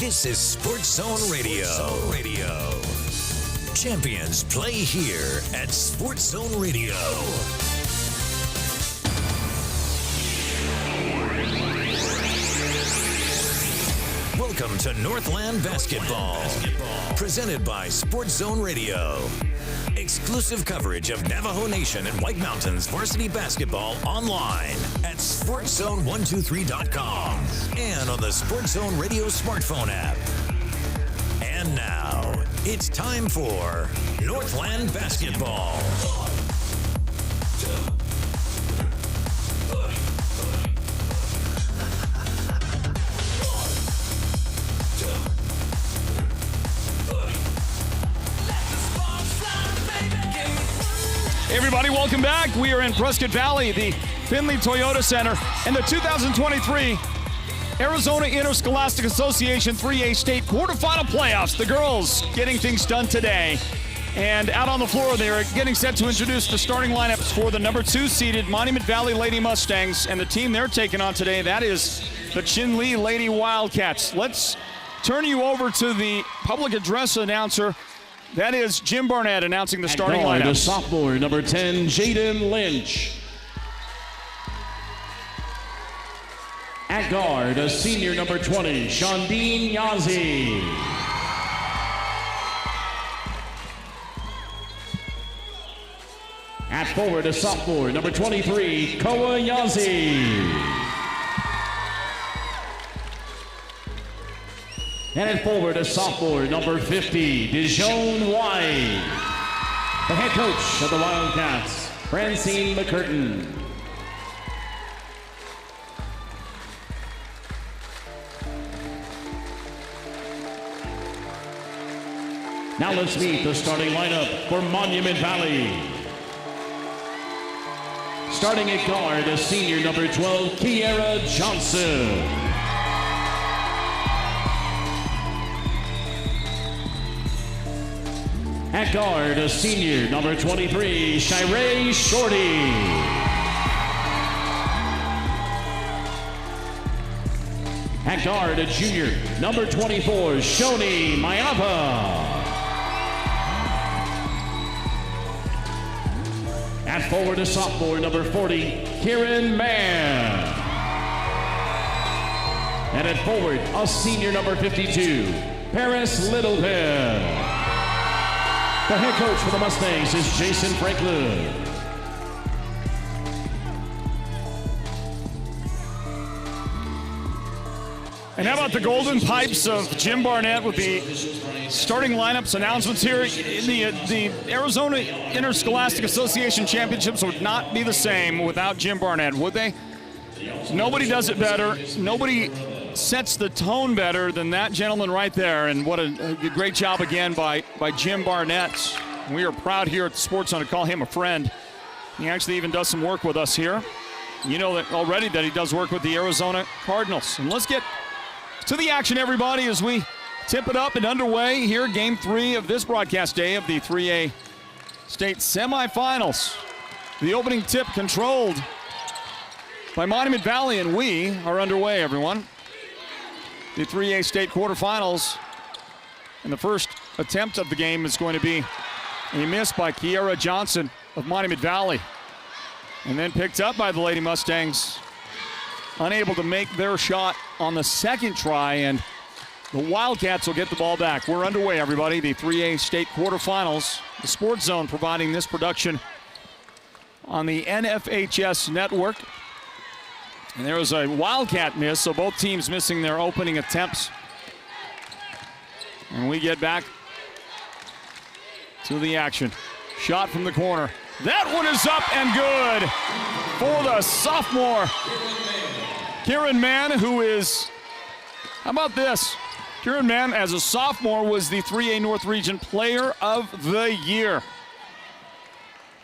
This is Sports Zone Radio. Champions play here at Sports Zone Radio. Welcome to Northland Basketball. Presented by Sports Zone Radio. Exclusive coverage of Navajo Nation and White Mountains varsity basketball online at sportszone123.com and on the Sports Zone Radio smartphone app. And now, it's time for Northland Basketball. Hey everybody, welcome back. We are in Prescott Valley, the Findlay Toyota Center, and the 2023 Arizona Interscholastic Association 3A State quarterfinal playoffs. The girls getting things done today. And out on the floor, they are getting set to introduce the starting lineups for the number 2 seeded Monument Valley Lady Mustangs, and the team they're taking on today, that is the Chinle Lady Wildcats. Let's turn you over to the public address announcer. That is Jim Barnett announcing the starting lineup. The sophomore, number 10, Jaden Lynch. At guard, a senior, number 20, Shondine Yazi. At forward, a sophomore, number 23, Koa Yazi. And at forward, a sophomore, number 50, Dijon White. The head coach of the Wildcats, Francine McCurtain. Now let's meet the starting lineup for Monument Valley. Starting at guard, a senior, number 12, Kiera Johnson. At guard, a senior, number 23, Shirey Shorty. At guard, a junior, number 24, Shoni Mayava. At forward, a sophomore, number 40, Kieran Mann. And at forward, a senior, number 52, Paris Littleton. The head coach for the Mustangs is Jason Franklin. And how about the golden pipes of Jim Barnett with the starting lineups announcements here? The Arizona Interscholastic Association Championships would not be the same without Jim Barnett, would they? Nobody does it better. Nobody sets the tone better than that gentleman right there, and what a great job again by Jim Barnett. We are proud here at the Sports Zone to call him a friend. He actually even does some work with us here. You know that already that he does work with the Arizona Cardinals. And let's get to the action, everybody, as we tip it up and underway here, Game 3 of this broadcast day of the 3A State semifinals. The opening tip controlled by Monument Valley, and we are underway, everyone. The 3A State quarterfinals, and the first attempt of the game is going to be a miss by Kiera Johnson of Monument Valley, and then picked up by the Lady Mustangs, unable to make their shot on the second try, and the Wildcats will get the ball back. We're underway, everybody. The 3A State quarterfinals, the Sports Zone providing this production on the NFHS network. And there was a Wildcat miss, so both teams missing their opening attempts. And we get back to the action. Shot from the corner. That one is up and good for the sophomore, Kieran Mann, who is, how about this? Kieran Mann, as a sophomore, was the 3A North Region Player of the Year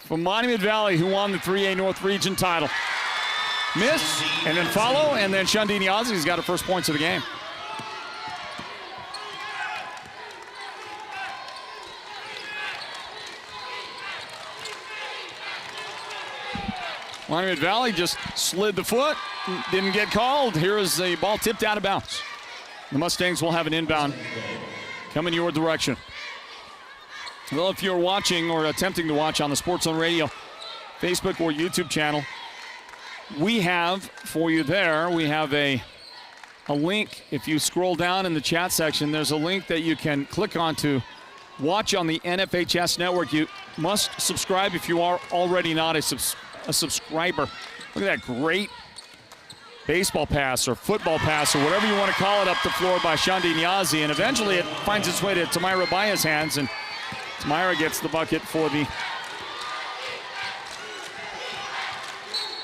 from Monument Valley, who won the 3A North Region title. Miss, and then follow, and then Shondine Yazi's got her first points of the game. Monument Valley just slid the foot, didn't get called. Here is the ball tipped out of bounds. The Mustangs will have an inbound coming your direction. Well, if you're watching or attempting to watch on the Sports Zone Radio Facebook or YouTube channel, we have for you there, we have a link. If you scroll down in the chat section, there's a link that you can click on to watch on the NFHS network. You must subscribe if you are already not a subscriber. Look at that great baseball pass or football pass or whatever you want to call it up the floor by Shandi Niazi, and eventually it finds its way to Tamira Baya's hands, and Tamira gets the bucket for the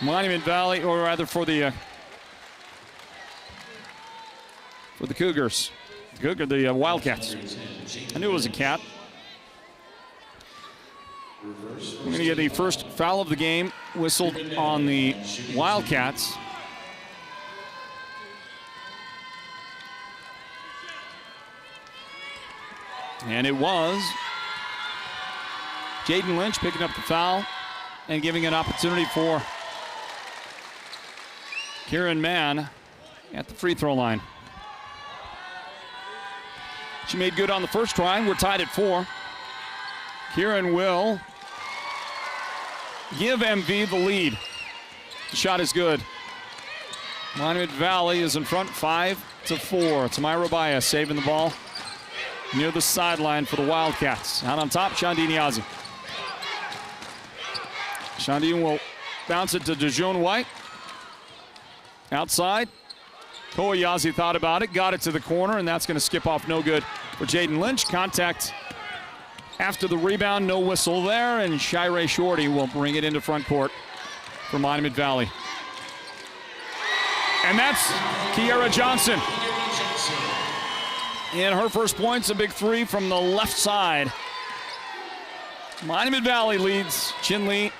Monument Valley, or rather for the Cougars. The Wildcats. I knew it was a cat. We're going to get the first foul of the game whistled on the Wildcats. And it was Jaden Lynch picking up the foul and giving an opportunity for Kieran Mann at the free throw line. She made good on the first try. We're tied at 4. Kieran will give MV the lead. The shot is good. Monument Valley is in front 5-4. Tamira Baya saving the ball near the sideline for the Wildcats. Out on top, Shandi Niazi. Shandi will bounce it to DeJoan White. Outside. Kowayazi thought about it, got it to the corner, and that's going to skip off no good for Jaden Lynch. Contact after the rebound, no whistle there, and Shirey Shorty will bring it into front court for Monument Valley. And that's Kiera Johnson. And her first point's a big 3 from the left side. Monument Valley leads Chinle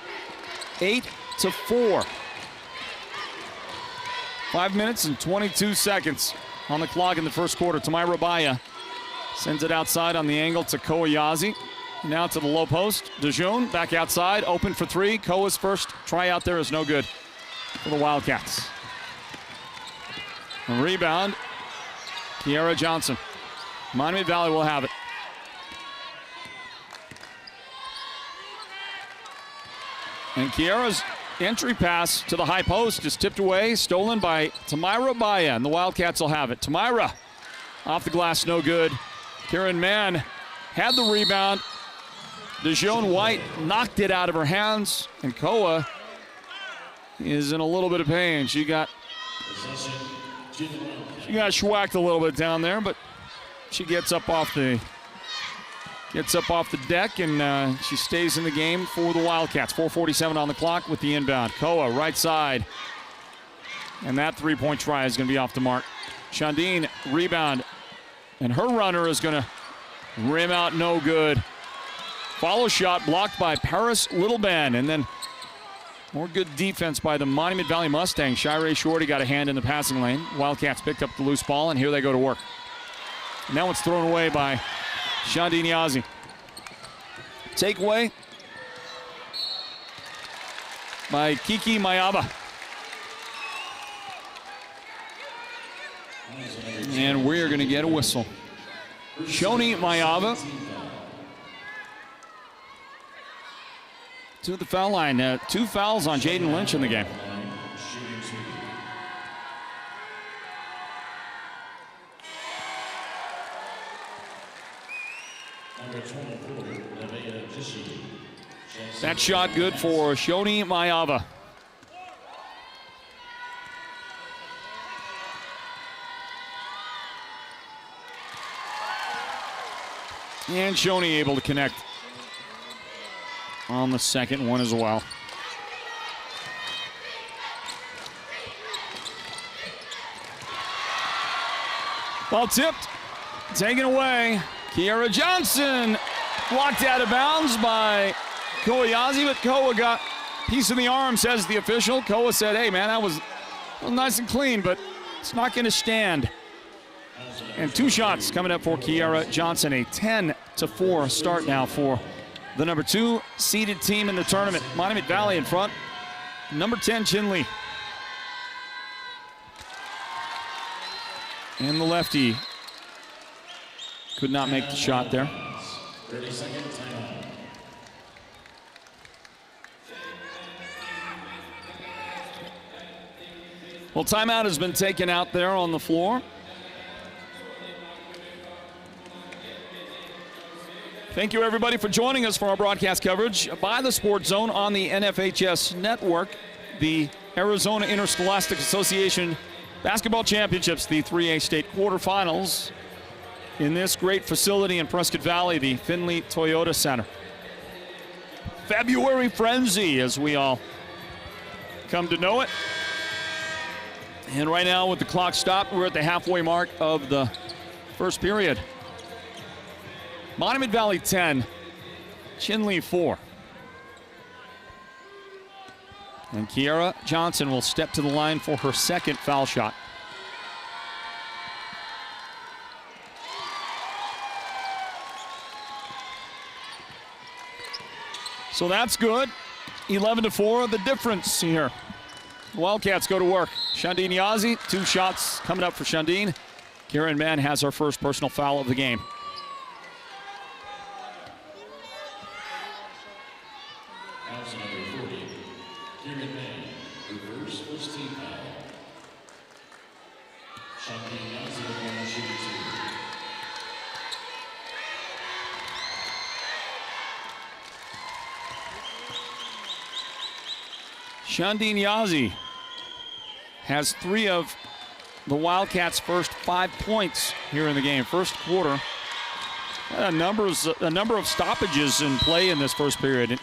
8-4. 5 minutes and 22 seconds on the clock in the first quarter. Tamira Baya sends it outside on the angle to Kowayazi. Now to the low post. DeJoan back outside, open for 3. Koa's first try out there is no good for the Wildcats. A rebound, Kiera Johnson. Monument Valley will have it. And Kiera's entry pass to the high post is tipped away, stolen by Tamira Baya, and the Wildcats will have it. Tamira off the glass, no good. Kieran Mann had the rebound. DeJoan White knocked it out of her hands, and Koa is in a little bit of pain. She got schwacked a little bit down there, but she gets up off the deck, and she stays in the game for the Wildcats. 4:47 on the clock with the inbound. Koa, right side. And that three-point try is going to be off the mark. Shandine, rebound. And her runner is going to rim out, no good. Follow shot blocked by Paris Littleben. And then more good defense by the Monument Valley Mustangs. Shirey Shorty got a hand in the passing lane. Wildcats picked up the loose ball, and here they go to work. Now it's thrown away by Shandi Niazi. Takeaway by Kiki Mayaba. And we're going to get a whistle. Shoni Mayaba to the foul line. 2 fouls on Jaden Lynch in the game. That shot good for Shoni Mayava. And Shoni able to connect on the second one as well. Ball tipped, taken away. Kiera Johnson blocked out of bounds by Kowayazi, but Koa got a piece of the arm, says the official. Koa said, hey man, that was nice and clean, but it's not going to stand. And 2 shots coming up for Kiera Johnson. A 10-4 start now for the number 2 seeded team in the tournament. Monument Valley in front. Number 10, Chinle. And the lefty could not make the shot there. 30-second timeout. Well, timeout has been taken out there on the floor. Thank you, everybody, for joining us for our broadcast coverage by the Sports Zone on the NFHS Network. The Arizona Interscholastic Association Basketball Championships, the 3A state quarterfinals in this great facility in Prescott Valley, the Findlay Toyota Center. February frenzy, as we all come to know it. And right now, with the clock stopped, we're at the halfway mark of the first period. Monument Valley 10, Chinle 4. And Kiara Johnson will step to the line for her second foul shot. So that's good. 11-4, the difference here. The Wildcats go to work. Shandine Yazzie, 2 shots coming up for Shandine. Karen Mann has her first personal foul of the game. Shandine Yazzie has 3 of the Wildcats' first 5 points here in the game. First quarter, a number of stoppages in play in this first period. It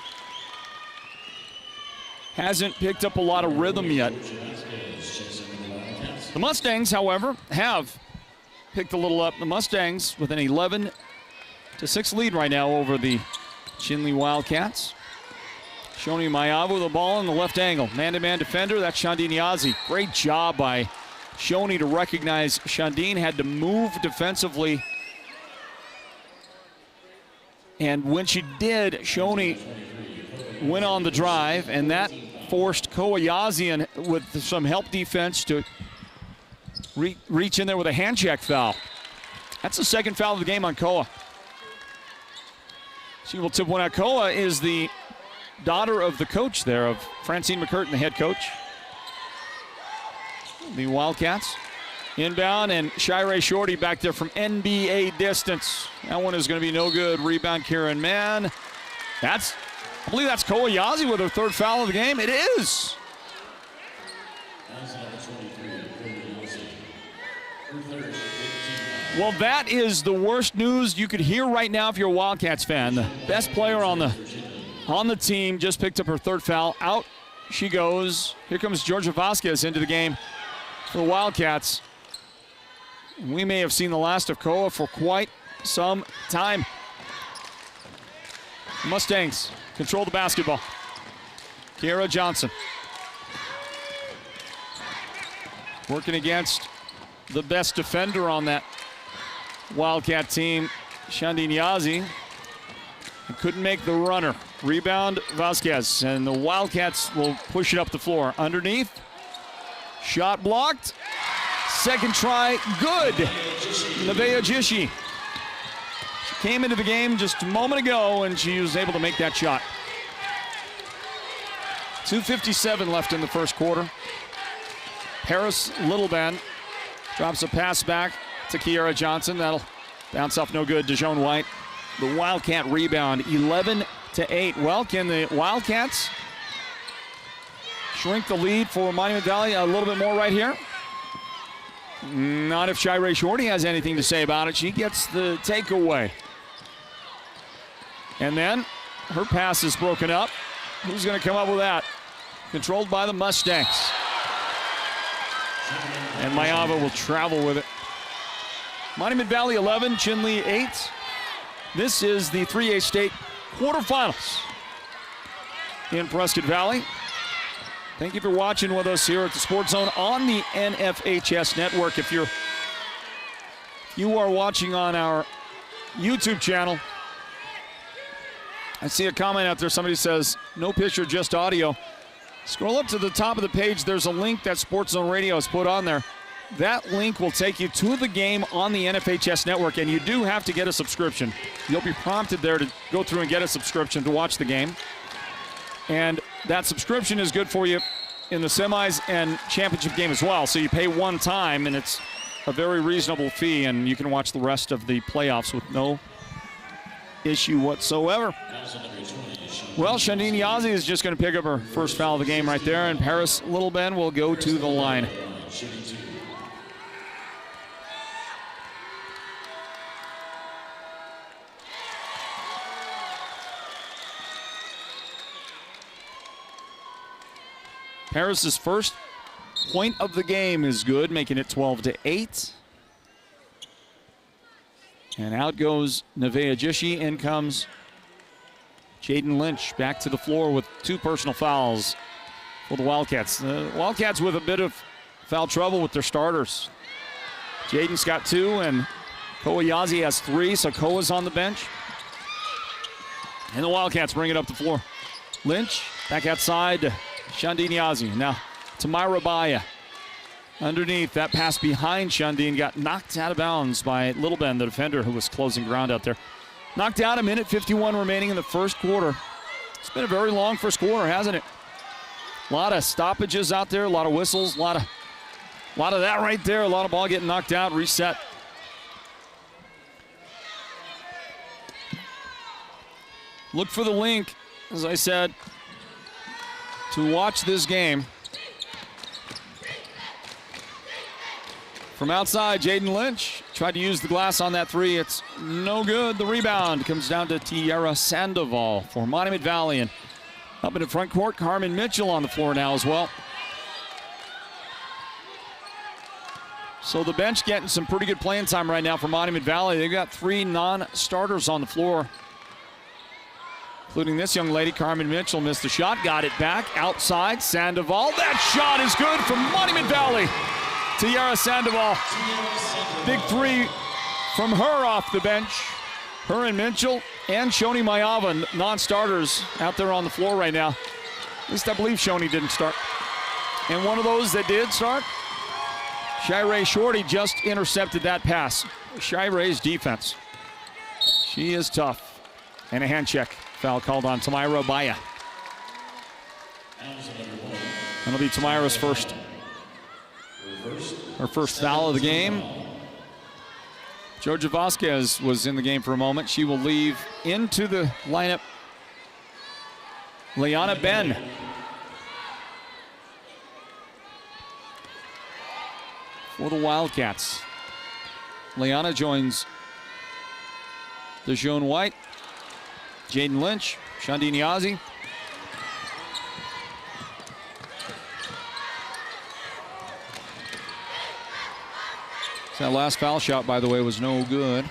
hasn't picked up a lot of rhythm yet. The Mustangs, however, have picked a little up. The Mustangs with an 11-6 lead right now over the Chinle Wildcats. Shoni Maiava with the ball in the left angle. Man-to-man defender, that's Shandine Yazzie. Great job by Shoni to recognize Shandine. Had to move defensively. And when she did, Shoni went on the drive, and that forced Koa Yazzie with some help defense to reach in there with a hand check foul. That's the second foul of the game on Koa. She will tip one out. Koa is the daughter of the coach there, of Francine McCurtain, the head coach. The Wildcats inbound, and Shirey Shorty back there from NBA distance. That one is going to be no good. Rebound, Kieran Mann. I believe that's Koa Yazzie with her third foul of the game. It is. Well, that is the worst news you could hear right now if you're a Wildcats fan. The best player on the team just picked up her third foul. Out she goes. Here comes Georgia Vasquez into the game for the Wildcats. We may have seen the last of Koa for quite some time. Mustangs control the basketball. Kiara Johnson working against the best defender on that Wildcat team, Shandine Yazzie. Couldn't make the runner. Rebound, Vasquez, and the Wildcats will push it up the floor. Underneath, shot blocked. Second try, good. Nevaeh Jishi. She came into the game just a moment ago, and she was able to make that shot. 2:57 left in the first quarter. Paris Littleband drops a pass back to Kiara Johnson. That'll bounce off no good. DeJoan White. The Wildcat rebound, 11-8. Well, can the Wildcats shrink the lead for Monument Valley a little bit more right here? Not if Shirey Shorty has anything to say about it. She gets the takeaway. And then her pass is broken up. Who's going to come up with that? Controlled by the Mustangs. And Maiava will travel with it. Monument Valley 11, Chinle 8. This is the 3A state quarterfinals in Prescott Valley. Thank you for watching with us here at the Sports Zone on the NFHS Network. If you are watching on our YouTube channel, I see a comment out there. Somebody says, no picture, just audio. Scroll up to the top of the page. There's a link that Sports Zone Radio has put on there. that link will take you to the game on the NFHS network, and you do have to get a subscription. You'll be prompted there to go through and get a subscription to watch the game. And that subscription is good for you in the semis and championship game as well. So you pay one time, and it's a very reasonable fee, and you can watch the rest of the playoffs with no issue whatsoever. Well, Shandine Yazzie is just going to pick up her first foul of the game right there, and Paris Littleben will go to the line. Paris's first point of the game is good, making it 12-8. And out goes Nevaeh Jishi. In comes Jaden Lynch back to the floor with 2 personal fouls for the Wildcats. The Wildcats with a bit of foul trouble with their starters. Jaden's got 2, and Koa Yazzie has 3, so Koa's on the bench. And the Wildcats bring it up the floor. Lynch back outside to Shandine Yazzie. Now Tamira Baya underneath. That pass behind Shandine got knocked out of bounds by Littleben, the defender who was closing ground out there. Knocked out, a minute 51 remaining in the first quarter. It's been a very long first quarter, hasn't it? A lot of stoppages out there, a lot of whistles, a lot of that right there, a lot of ball getting knocked out, reset. Look for the link, as I said, to watch this game. From outside, Jaden Lynch tried to use the glass on that 3. It's no good. The rebound comes down to Tiara Sandoval for Monument Valley. And up in the front court, Carmen Mitchell on the floor now as well. So the bench getting some pretty good playing time right now for Monument Valley. They've got 3 non-starters on the floor, including this young lady, Carmen Mitchell. Missed the shot, got it back outside. Sandoval, that shot is good from Monument Valley. Tiara Sandoval, big 3 from her off the bench. Her and Mitchell and Shoni Mayava, non-starters out there on the floor right now. At least I believe Shoni didn't start. And one of those that did start, Shirey Shorty, just intercepted that pass. Shirey's defense. She is tough. And a hand check. Foul called on Tamira Baya. That'll be Tamira's first. Her first foul of the game. Georgia Vasquez was in the game for a moment. She will leave into the lineup. Leanna Ben. For the Wildcats. Leanna joins DeJoan White, Jaden Lynch, Shandine Yazzie. That last foul shot, by the way, was no good.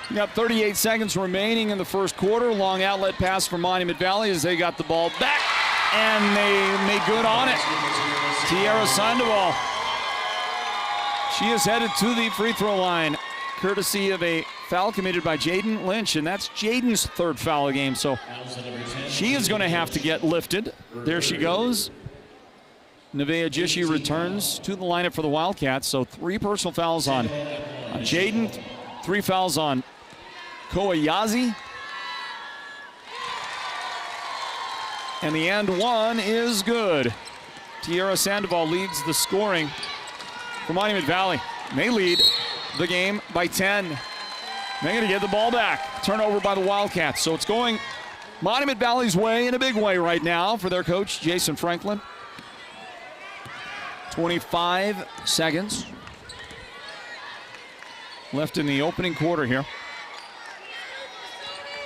We got 38 seconds remaining in the first quarter. Long outlet pass for Monument Valley as they got the ball back, and they made good on it. Tiara Sandoval. She is headed to the free throw line, courtesy of a foul committed by Jaden Lynch, and that's Jaden's 3rd foul of the game, so she is going to have to get lifted. There she goes. Nevaeh Jishi returns to the lineup for the Wildcats, so 3 personal fouls on Jaden, 3 fouls on Koa Yazzie. And the and 1 is good. Tiara Sandoval leads the scoring for Monument Valley. They lead the game by 10. They're going to get the ball back. Turnover by the Wildcats. So it's going Monument Valley's way in a big way right now for their coach, Jason Franklin. 25 seconds left in the opening quarter here.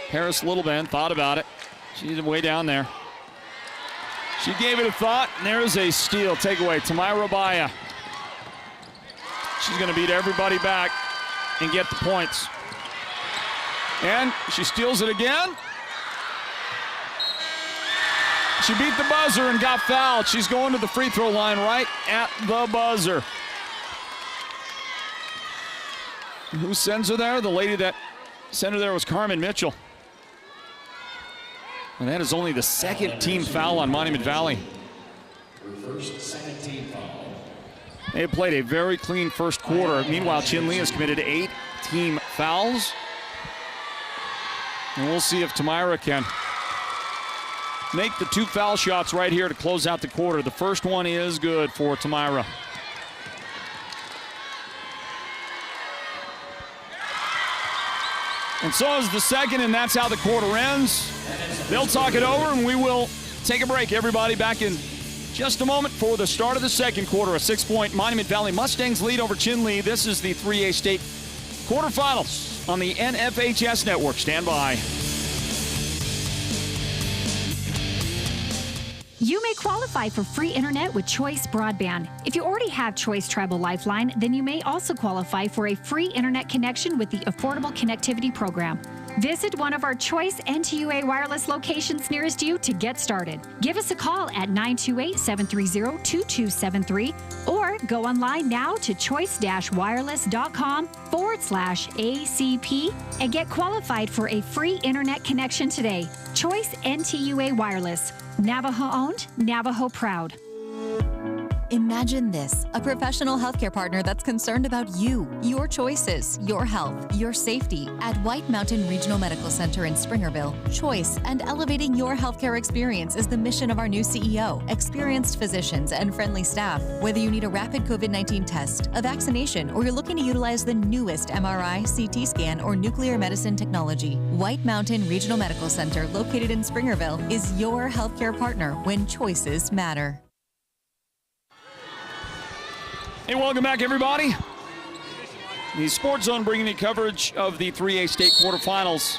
Paris Littleben thought about it. She's way down there. She gave it a thought, and there's a steal. Takeaway, Tamira Baya. She's going to beat everybody back and get the points. And she steals it again. She beat the buzzer and got fouled. She's going to the free throw line right at the buzzer. Who sends her there? The lady that sent her there was Carmen Mitchell. And that is only the second team foul on Monument Valley. They have played a very clean first quarter. Meanwhile, Chinle has committed 8 team fouls. And we'll see if Tamira can make the 2 foul shots right here to close out the quarter. The first one is good for Tamira. And so is the second, and that's how the quarter ends. They'll talk it over, and we will take a break. Everybody back in just a moment for the start of the second quarter. A 6-point Monument Valley Mustangs lead over Chinle. This is the 3A state quarterfinals on the NFHS network. Stand by. You may qualify for free internet with Choice Broadband. If you already have Choice Tribal Lifeline, then you may also qualify for a free internet connection with the Affordable Connectivity Program. Visit one of our Choice NTUA wireless locations nearest you to get started. Give us a call at 928-730-2273 or go online now to choice-wireless.com/ACP and get qualified for a free internet connection today. Choice NTUA Wireless. Navajo owned, Navajo proud. Imagine this, a professional healthcare partner that's concerned about you, your choices, your health, your safety. At White Mountain Regional Medical Center in Springerville, choice and elevating your healthcare experience is the mission of our new CEO, experienced physicians, and friendly staff. Whether you need a rapid COVID-19 test, a vaccination, or you're looking to utilize the newest MRI, CT scan, or nuclear medicine technology, White Mountain Regional Medical Center, located in Springerville, is your healthcare partner when choices matter. Hey, welcome back, everybody. The Sports Zone bringing you coverage of the 3A state quarterfinals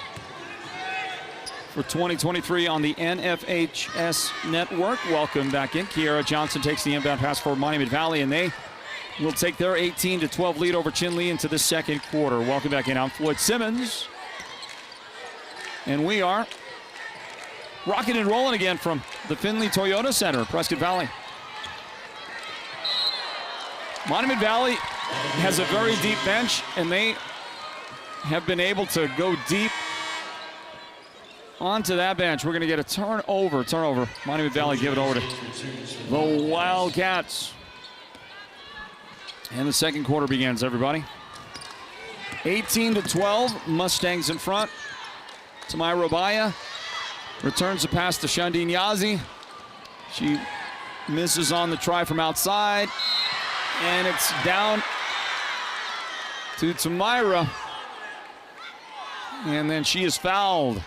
for 2023 on the NFHS network. Welcome back in. Kiara Johnson takes the inbound pass for Monument Valley, and they will take their 18-12 lead over Chinle into the second quarter. Welcome back in. I'm Floyd Simmons. And we are rocking and rolling again from the Findlay Toyota Center, Prescott Valley. Monument Valley has a very deep bench, and they have been able to go deep onto that bench. We're going to get a turnover. Monument Valley give it over to the Wildcats. And the second quarter begins, everybody. 18-12, Mustangs in front. Tamira Baya returns the pass to Shandine Yazi. She misses on the try from outside. And it's down to Tamira. And then she is fouled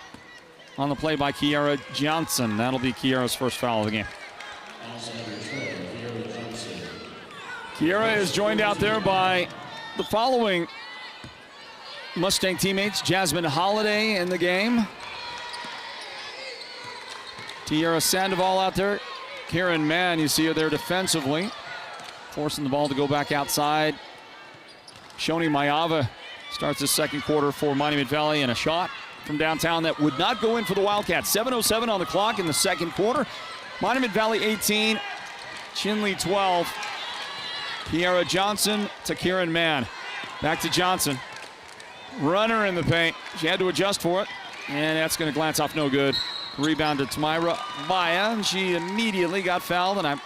on the play by Kiara Johnson. That'll be Kiara's first foul of the game. Kiara is joined out there by the following Mustang teammates. Jasmine Holiday in the game. Tiara Sandoval out there. Karen Mann, you see her there defensively, forcing the ball to go back outside. Shoni Mayava starts the second quarter for Monument Valley, and a shot from downtown that would not go in for the Wildcats. 7:07 on the clock in the second quarter. Monument Valley 18, Chinle 12. Kiara Johnson to Kieran Mann. Back to Johnson. Runner in the paint. She had to adjust for it, and that's going to glance off no good. Rebound to Tamira Baya, and she immediately got fouled, and I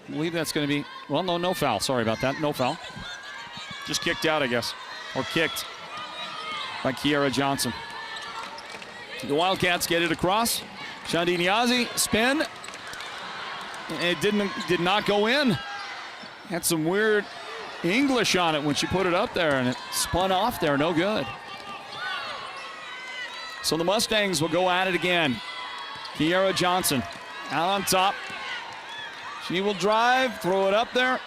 believe that's going to be, well, no foul. Sorry about that. No foul. Just kicked out, I guess, or kicked by Kiara Johnson. The Wildcats get it across. Shandine Yazi, spin. It did not go in. Had some weird English on it when she put it up there, and it spun off there. No good. So the Mustangs will go at it again. Kiara Johnson out on top. She will drive, throw it up there.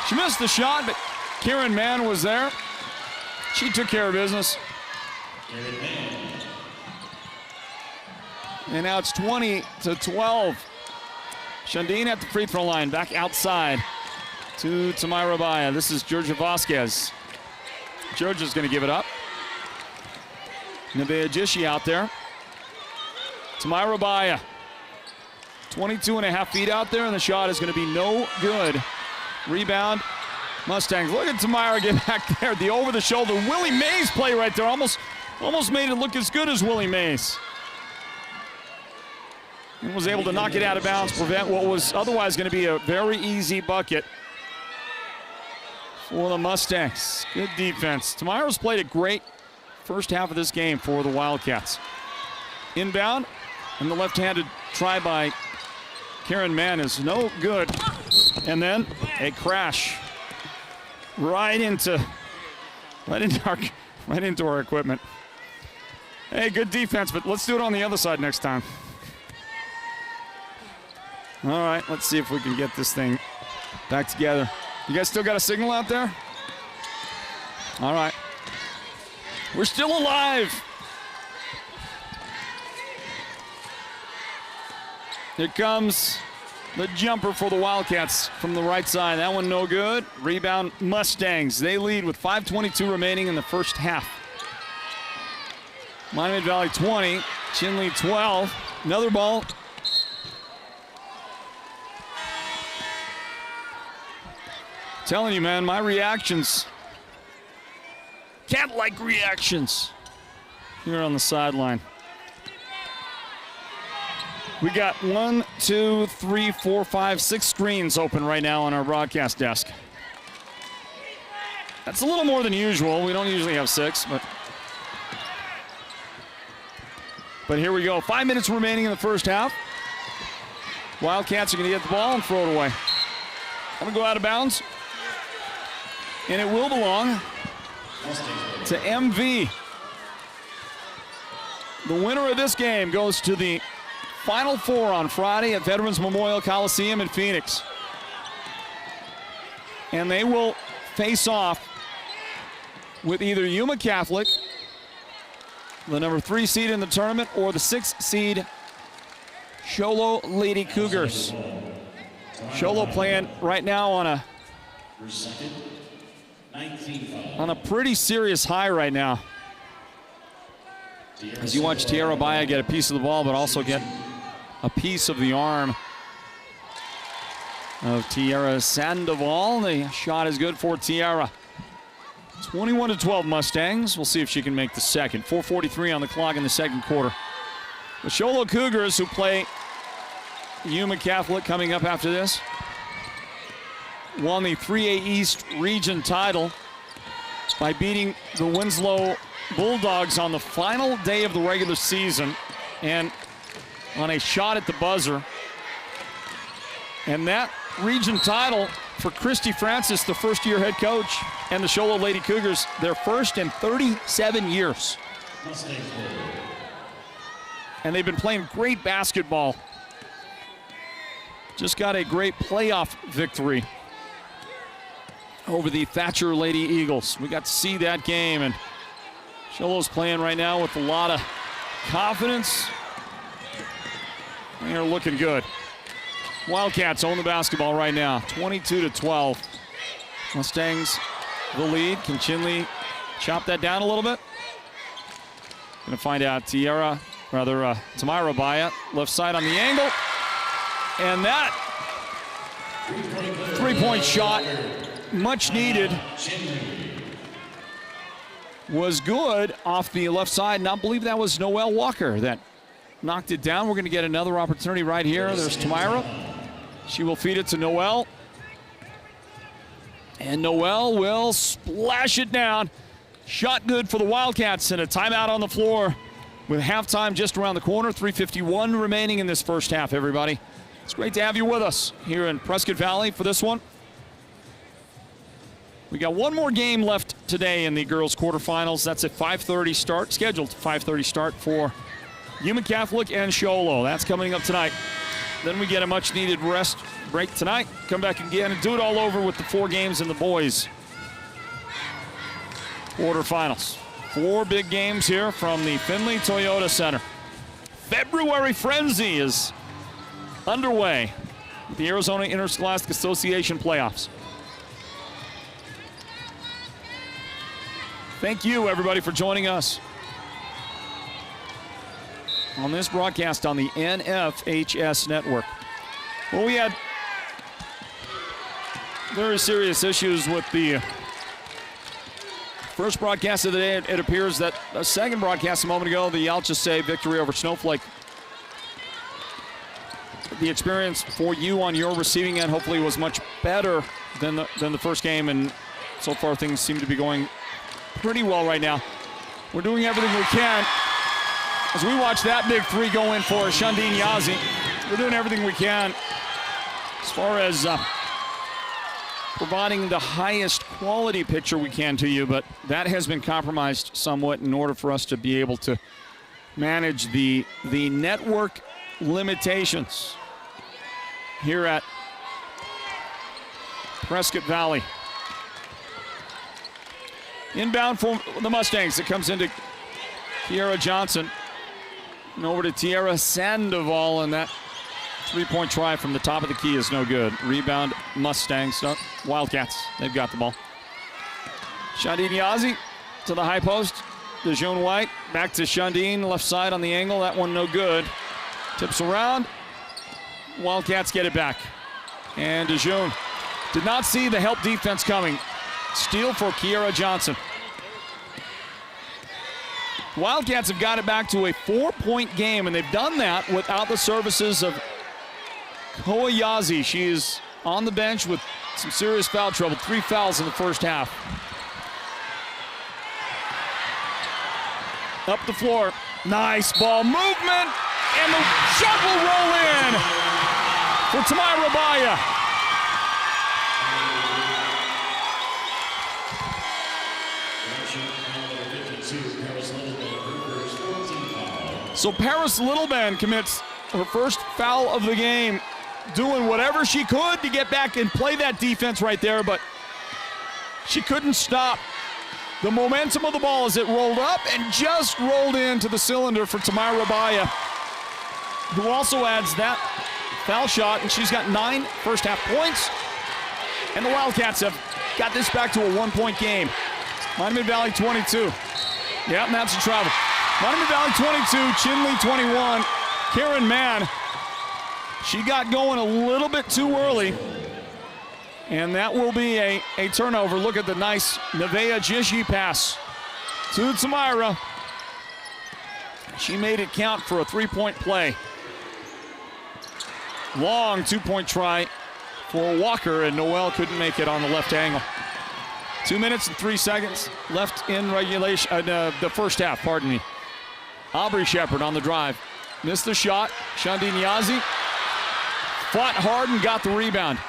She missed the shot, but Karen Mann was there. She took care of business. And now it's 20-12. Shandine at the free throw line, back outside to Tamira Baya. This is Georgia Vasquez. Georgia's going to give it up. Nevaeh Jishi out there. Tamira Baya. 22.5 feet out there, and the shot is going to be no good. Rebound, Mustangs. Look at Tamira get back there. The over-the-shoulder Willie Mays play right there. Almost Almost made it look as good as Willie Mays. And was able to knock it out of bounds, prevent what was otherwise going to be a very easy bucket for the Mustangs. Good defense. Tamiro's played a great first half of this game for the Wildcats. Inbound, and the left-handed try by Karen Mann is no good. And then a crash right into our equipment. Hey, good defense, but let's do it on the other side next time. All right, let's see if we can get this thing back together. You guys still got a signal out there? All right. We're still alive. Here comes the jumper for the Wildcats from the right side. That one no good. Rebound Mustangs. They lead with 5:22 remaining in the first half. Miami Valley 20, Chinle 12. Another ball. Telling you, man, my reactions. Cat-like reactions here on the sideline. We got 1, 2, 3, 4, 5, 6 screens open right now on our broadcast desk. That's a little more than usual. We don't usually have 6, but here we go. 5 minutes remaining in the first half. Wildcats are going to get the ball and throw it away. Going to go out of bounds. And it will belong to MV. The winner of this game goes to the Final Four on Friday at Veterans Memorial Coliseum in Phoenix. And they will face off with either Yuma Catholic, the number 3 seed in the tournament, or the 6 seed Sholo Lady Cougars. Sholo playing right now on a pretty serious high right now. As you watch Tierra Baya get a piece of the ball, but also get a piece of the arm of Tierra Sandoval. The shot is good for Tierra. 21-12 Mustangs. We'll see if she can make the second. 4:43 on the clock in the second quarter. The Sholo Cougars, who play Yuma Catholic coming up after this, won the 3A East region title by beating the Winslow Bulldogs on the final day of the regular season and on a shot at the buzzer. And that region title for Christy Francis, the first-year head coach, and the Sholo Lady Cougars, their first in 37 years. And they've been playing great basketball. Just got a great playoff victory over the Thatcher Lady Eagles. We got to see that game, and Sholo's playing right now with a lot of confidence. They are looking good. Wildcats own the basketball right now, 22-12. Mustangs the lead. Can Chinle chop that down a little bit? Gonna find out. Tamira Baya, left side on the angle. And that three-point shot, much needed, was good off the left side. And I believe that was Noelle Walker that knocked it down. We're going to get another opportunity right here. There's Tamira. She will feed it to Noelle. And Noelle will splash it down. Shot good for the Wildcats, and a timeout on the floor with halftime just around the corner. 3:51 remaining in this first half, everybody. It's great to have you with us here in Prescott Valley for this one. We got one more game left today in the girls' quarterfinals. That's a 5:30 start, scheduled 5:30 start for Yuma Catholic and Sholo. That's coming up tonight. Then we get a much-needed rest break tonight. Come back again and do it all over with the 4 games in the boys' quarterfinals. 4 big games here from the Findlay Toyota Center. February Frenzy is underway with the Arizona Interscholastic Association playoffs. Thank you, everybody, for joining us on this broadcast on the NFHS network. Well, we had very serious issues with the First broadcast of the day, it appears that a second broadcast a moment ago, the Alchese victory over Snowflake. The experience for you on your receiving end hopefully was much better than the first game, and so far things seem to be going pretty well right now. We're doing everything we can. As we watch that big three go in for Shandine Yazi, we're doing everything we can as far as providing the highest quality picture we can to you, but that has been compromised somewhat in order for us to be able to manage the network limitations here at Prescott Valley. Inbound for the Mustangs. It comes into Kiera Johnson and over to Tiara Sandoval, and that three-point try from the top of the key is no good. Rebound Mustangs. Wildcats. They've got the ball. Shandine Yazi to the high post. DeJoun White back to Shandine, left side on the angle. That one no good. Tips around. Wildcats get it back. And DeJoun did not see the help defense coming. Steal for Kiera Johnson. Wildcats have got it back to a 4-point game, and they've done that without the services of Koayazi. She is on the bench with some serious foul trouble. 3 fouls in the first half. Up the floor. Nice ball movement. And the shot will roll in for Tamira Baya. So Paris Littleband commits her first foul of the game, doing whatever she could to get back and play that defense right there, but she couldn't stop the momentum of the ball as it rolled up and just rolled into the cylinder for Tamira Baya, who also adds that foul shot, and she's got 9 first-half points. And the Wildcats have got this back to a 1-point game. Monument Valley 22. Yep, and that's a travel. Monument Valley 22, Chinle 21. Karen Mann, she got going a little bit too early, and that will be a turnover. Look at the nice Nevaeh Jishi pass to Tamira. She made it count for a 3-point play. Long 2-point try for Walker, and Noel couldn't make it on the left angle. 2 minutes and 3 seconds left in regulation, the first half, pardon me. Aubrey Shepard on the drive. Missed the shot. Shandine Yazi fought hard and got the rebound.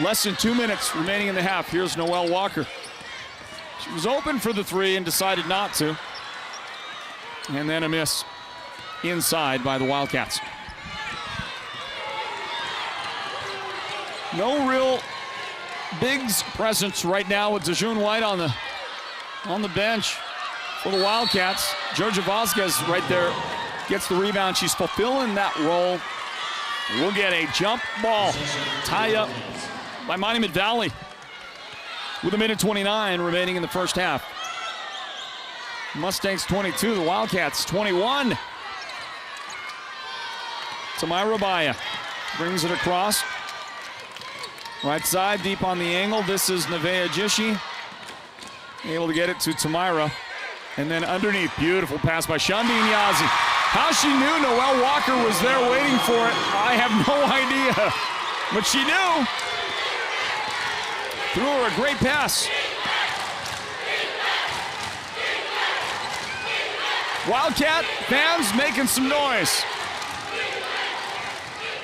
Less than 2 minutes remaining in the half. Here's Noel Walker. She was open for the three and decided not to. And then a miss inside by the Wildcats. No real bigs presence right now with DeJoun White on the bench for the Wildcats. Georgia Vasquez right there gets the rebound. She's fulfilling that role. We'll get a jump ball tie up by Monument Valley with 1:29 remaining in the first half. Mustangs 22, the Wildcats 21. Tamira Baya brings it across. Right side, deep on the angle. This is Nevaeh Jishi. Able to get it to Tamira. And then underneath, beautiful pass by Shandine Yazi. How she knew Noel Walker was there waiting for it, I have no idea. But she knew. Threw her a great pass. Wildcat fans making some noise.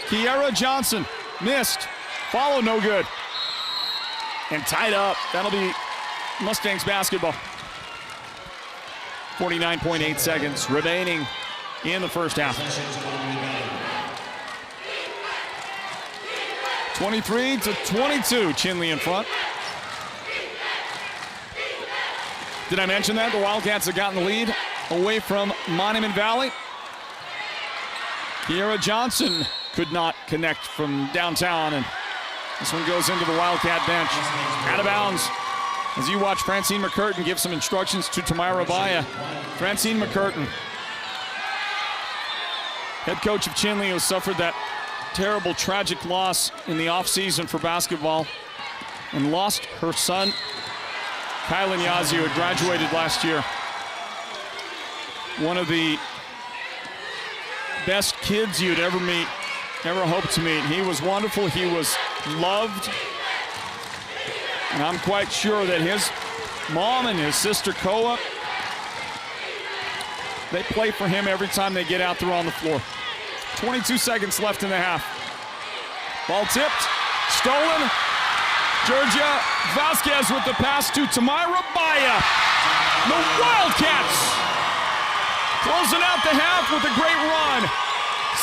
Kiera Johnson missed. Follow no good. And tied up. That'll be Mustangs basketball. 49.8 seconds remaining in the first half. 23-22, Chinle in front. Did I mention that? The Wildcats have gotten the lead away from Monument Valley. Kiera Johnson could not connect from downtown, and this one goes into the Wildcat bench. Out of bounds. As you watch Francine McCurtain give some instructions to Tamira Baya. Francine McCurtain, head coach of Chinle, who suffered that terrible, tragic loss in the offseason for basketball and lost her son Kyle Ignazio had graduated last year. One of the best kids you'd ever meet, ever hope to meet. He was wonderful. He was loved. And I'm quite sure that his mom and his sister Koa, they play for him every time they get out there on the floor. 22 seconds left in the half. Ball tipped, stolen. Georgia Vasquez with the pass to Tamira Baya. The Wildcats closing out the half with a great run.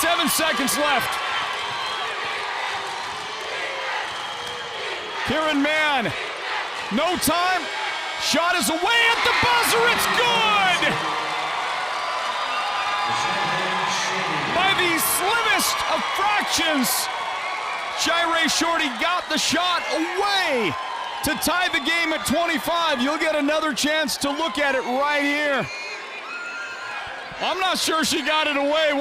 7 seconds left. Kieran Mann, no time. Shot is away at the buzzer, it's good! By the slimmest of fractions, Shirey Shorty got the shot away to tie the game at 25. You'll get another chance to look at it right here. I'm not sure she got it away.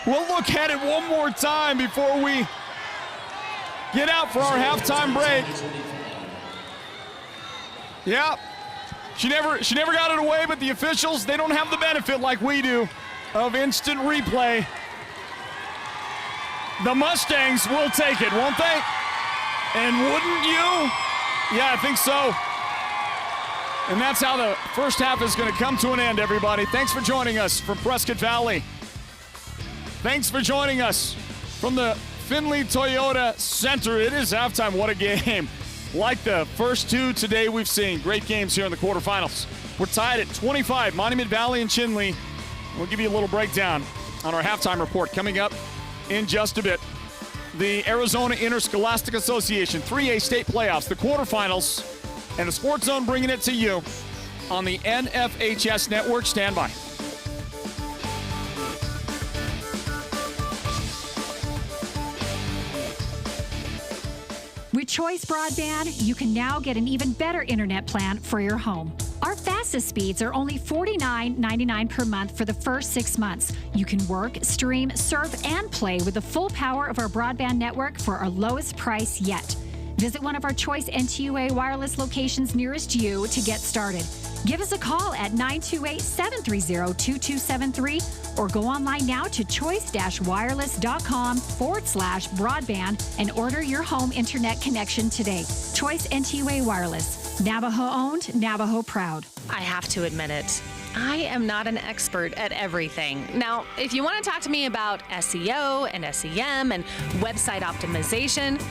We'll look at it one more time before we get out for our halftime break. Yeah, she never got it away, but the officials, they don't have the benefit like we do of instant replay. The Mustangs will take it, won't they? And wouldn't you? Yeah, I think so. And that's how the first half is going to come to an end, everybody. Thanks for joining us from Prescott Valley. Thanks for joining us from the Findlay Toyota Center. It is halftime. What a game. Like the first two today we've seen. Great games here in the quarterfinals. We're tied at 25, Monument Valley and Chinle. We'll give you a little breakdown on our halftime report coming up in just a bit. The Arizona Interscholastic Association 3A state playoffs, the quarterfinals, and the Sports Zone bringing it to you on the NFHS network. Stand by. With Choice Broadband, you can now get an even better internet plan for your home. Our fastest speeds are only $49.99 per month for the first 6 months. You can work, stream, surf, and play with the full power of our broadband network for our lowest price yet. Visit one of our Choice NTUA wireless locations nearest you to get started. Give us a call at 928-730-2273 or go online now to choice-wireless.com/broadband and order your home internet connection today. Choice NTUA Wireless. Navajo owned, Navajo proud. I have to admit it. I am not an expert at everything. Now, if you want to talk to me about SEO and SEM and website optimization,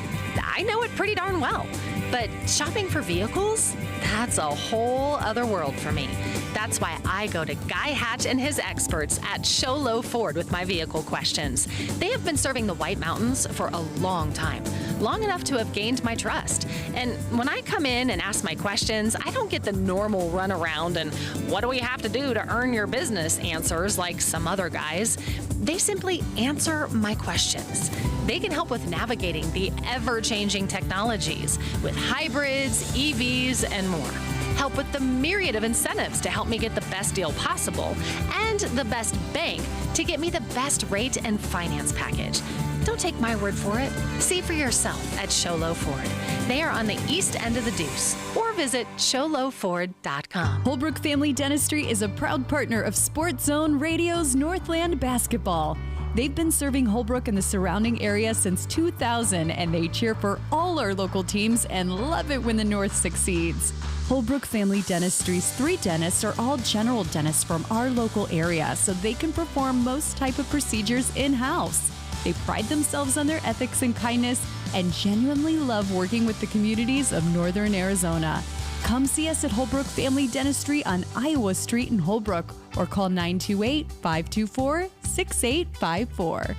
I know it pretty darn well. But shopping for vehicles? That's a whole other world for me. That's why I go to Guy Hatch and his experts at Sholo Ford with my vehicle questions. They have been serving the White Mountains for a long time, long enough to have gained my trust. And when I come in and ask my questions, I don't get the normal runaround and what do we have to do to earn your business answers like some other guys. They simply answer my questions. They can help with navigating the ever-changing technologies with hybrids, EVs, and more. Help with the myriad of incentives to help me get the best deal possible and the best bank to get me the best rate and finance package. Don't take my word for it. See for yourself at Sholo Ford. They are on the east end of the Deuce, or visit sholoford.com. Holbrook Family Dentistry is a proud partner of Sports Zone Radio's Northland Basketball. They've been serving Holbrook and the surrounding area since 2000, and they cheer for all our local teams and love it when the North succeeds. Holbrook Family Dentistry's 3 dentists are all general dentists from our local area, so they can perform most type of procedures in-house. They pride themselves on their ethics and kindness and genuinely love working with the communities of Northern Arizona. Come see us at Holbrook Family Dentistry on Iowa Street in Holbrook or call 928-524-6854.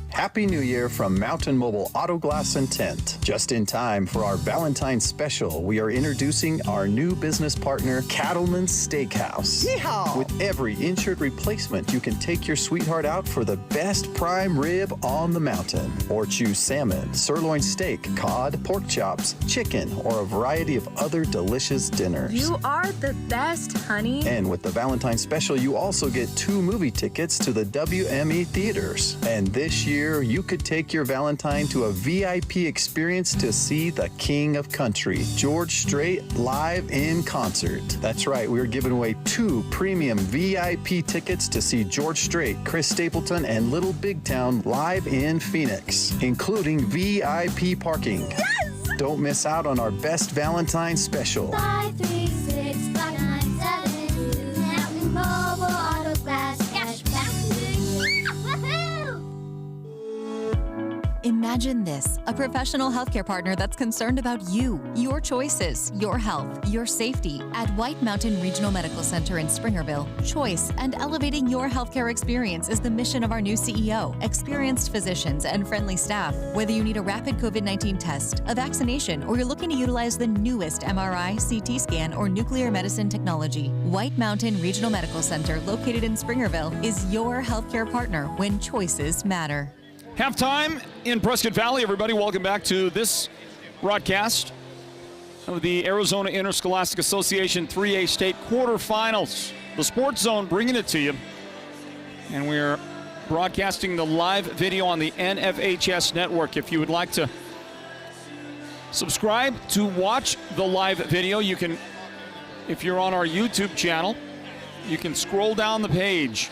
Happy New Year from Mountain Mobile Auto Glass and Tint. Just in time for our Valentine's special, we are introducing our new business partner, Cattleman's Steakhouse. Yeehaw! With every insured replacement, you can take your sweetheart out for the best prime rib on the mountain. Or choose salmon, sirloin steak, cod, pork chops, chicken, or a variety of other delicious dinners. You are the best, honey. And with the Valentine's special, you also get 2 movie tickets to the WME theaters. And this year, year, you could take your Valentine to a VIP experience to see the King of Country, George Strait, live in concert. That's right, we're giving away 2 premium VIP tickets to see George Strait, Chris Stapleton, and Little Big Town live in Phoenix, including VIP parking. Yes! Don't miss out on our best Valentine special. 536-5972. Mountain Mobile Auto Glass cash back to you. Woohoo! Imagine this, a professional healthcare partner that's concerned about you, your choices, your health, your safety. At White Mountain Regional Medical Center in Springerville, choice and elevating your healthcare experience is the mission of our new CEO. Experienced physicians and friendly staff. Whether you need a rapid COVID-19 test, a vaccination, or you're looking to utilize the newest MRI, CT scan, or nuclear medicine technology, White Mountain Regional Medical Center, located in Springerville, is your healthcare partner when choices matter. Halftime in Prescott Valley, everybody. Welcome back to this broadcast of the Arizona Interscholastic Association 3A State Quarterfinals. The Sports Zone bringing it to you. And we're broadcasting the live video on the NFHS network. If you would like to subscribe to watch the live video, you can, if you're on our YouTube channel, you can scroll down the page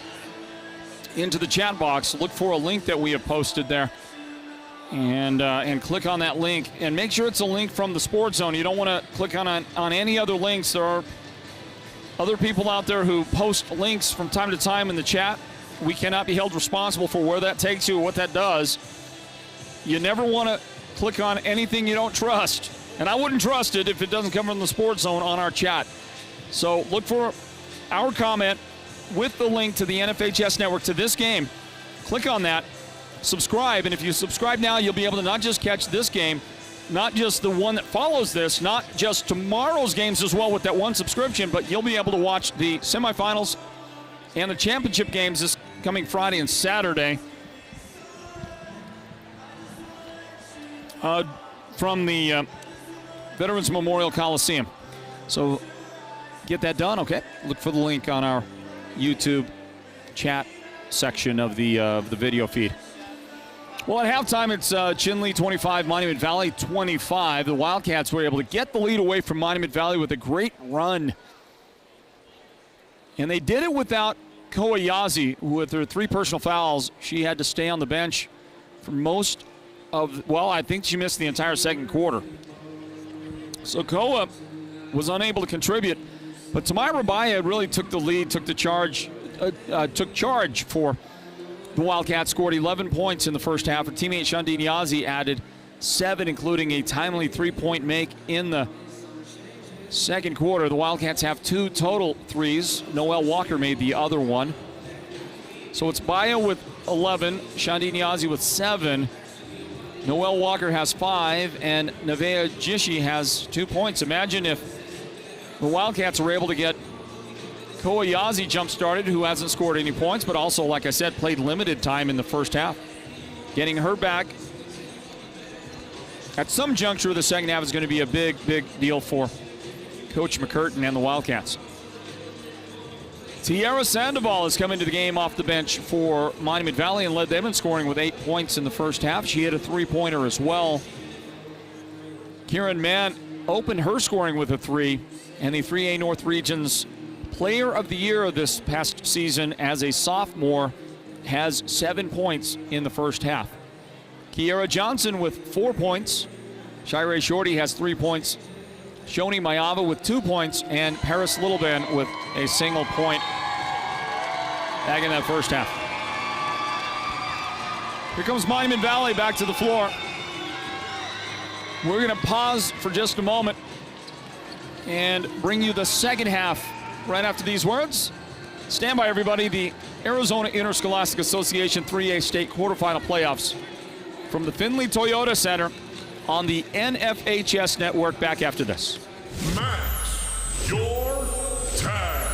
into the chat box, look for a link that we have posted there, and click on that link. And make sure it's a link from the Sports Zone. You don't want to click on any other links. There are other people out there who post links from time to time in the chat. We cannot be held responsible for where that takes you or what that does. You never want to click on anything you don't trust. And I wouldn't trust it if it doesn't come from the Sports Zone on our chat. So look for our comment with the link to the NFHS network to this game. Click on that, subscribe, and if you subscribe now, you'll be able to not just catch this game, not just the one that follows this, not just tomorrow's games as well with that one subscription, but you'll be able to watch the semifinals and the championship games this coming Friday and Saturday from the Veterans Memorial Coliseum. So get that done, okay? Look for the link on our YouTube chat section of the video feed. Well, at halftime, it's Chinle 25, Monument Valley 25. The Wildcats were able to get the lead away from Monument Valley with a great run. And they did it without Koayazi, with her 3 personal fouls. She had to stay on the bench for most of, well, I think she missed the entire second quarter. So Koa was unable to contribute. But Tamira Baya really took the lead, took charge for the Wildcats. Scored 11 points in the first half. Her teammate Shandini Yazi added 7, including a timely 3-point make in the second quarter. The Wildcats have 2 total threes. Noelle Walker made the other one. So it's Baya with 11, Shandini Yazi with 7. Noelle Walker has 5, and Nevaeh Jishi has 2 points. Imagine if the Wildcats were able to get Koayazi jump-started, who hasn't scored any points, but also, like I said, played limited time in the first half. Getting her back at some juncture of the second half is going to be a big, big deal for Coach McCurtain and the Wildcats. Tiara Sandoval has come into the game off the bench for Monument Valley and led them in scoring with 8 points in the first half. She hit a 3-pointer as well. Kieran Mann opened her scoring with a 3. And the 3A North Region's Player of the Year of this past season as a sophomore has 7 points in the first half. Kiera Johnson with 4 points. Shirey Shorty has 3 points. Shoni Mayava with 2 points. And Paris Littleben with a single point back in that first half. Here comes Monument Valley back to the floor. We're going to pause for just a moment and bring you the second half right after these words. Stand by, everybody. The Arizona Interscholastic Association 3A State Quarterfinal Playoffs from the Findlay Toyota Center on the NFHS network. Back after this. Match your tag.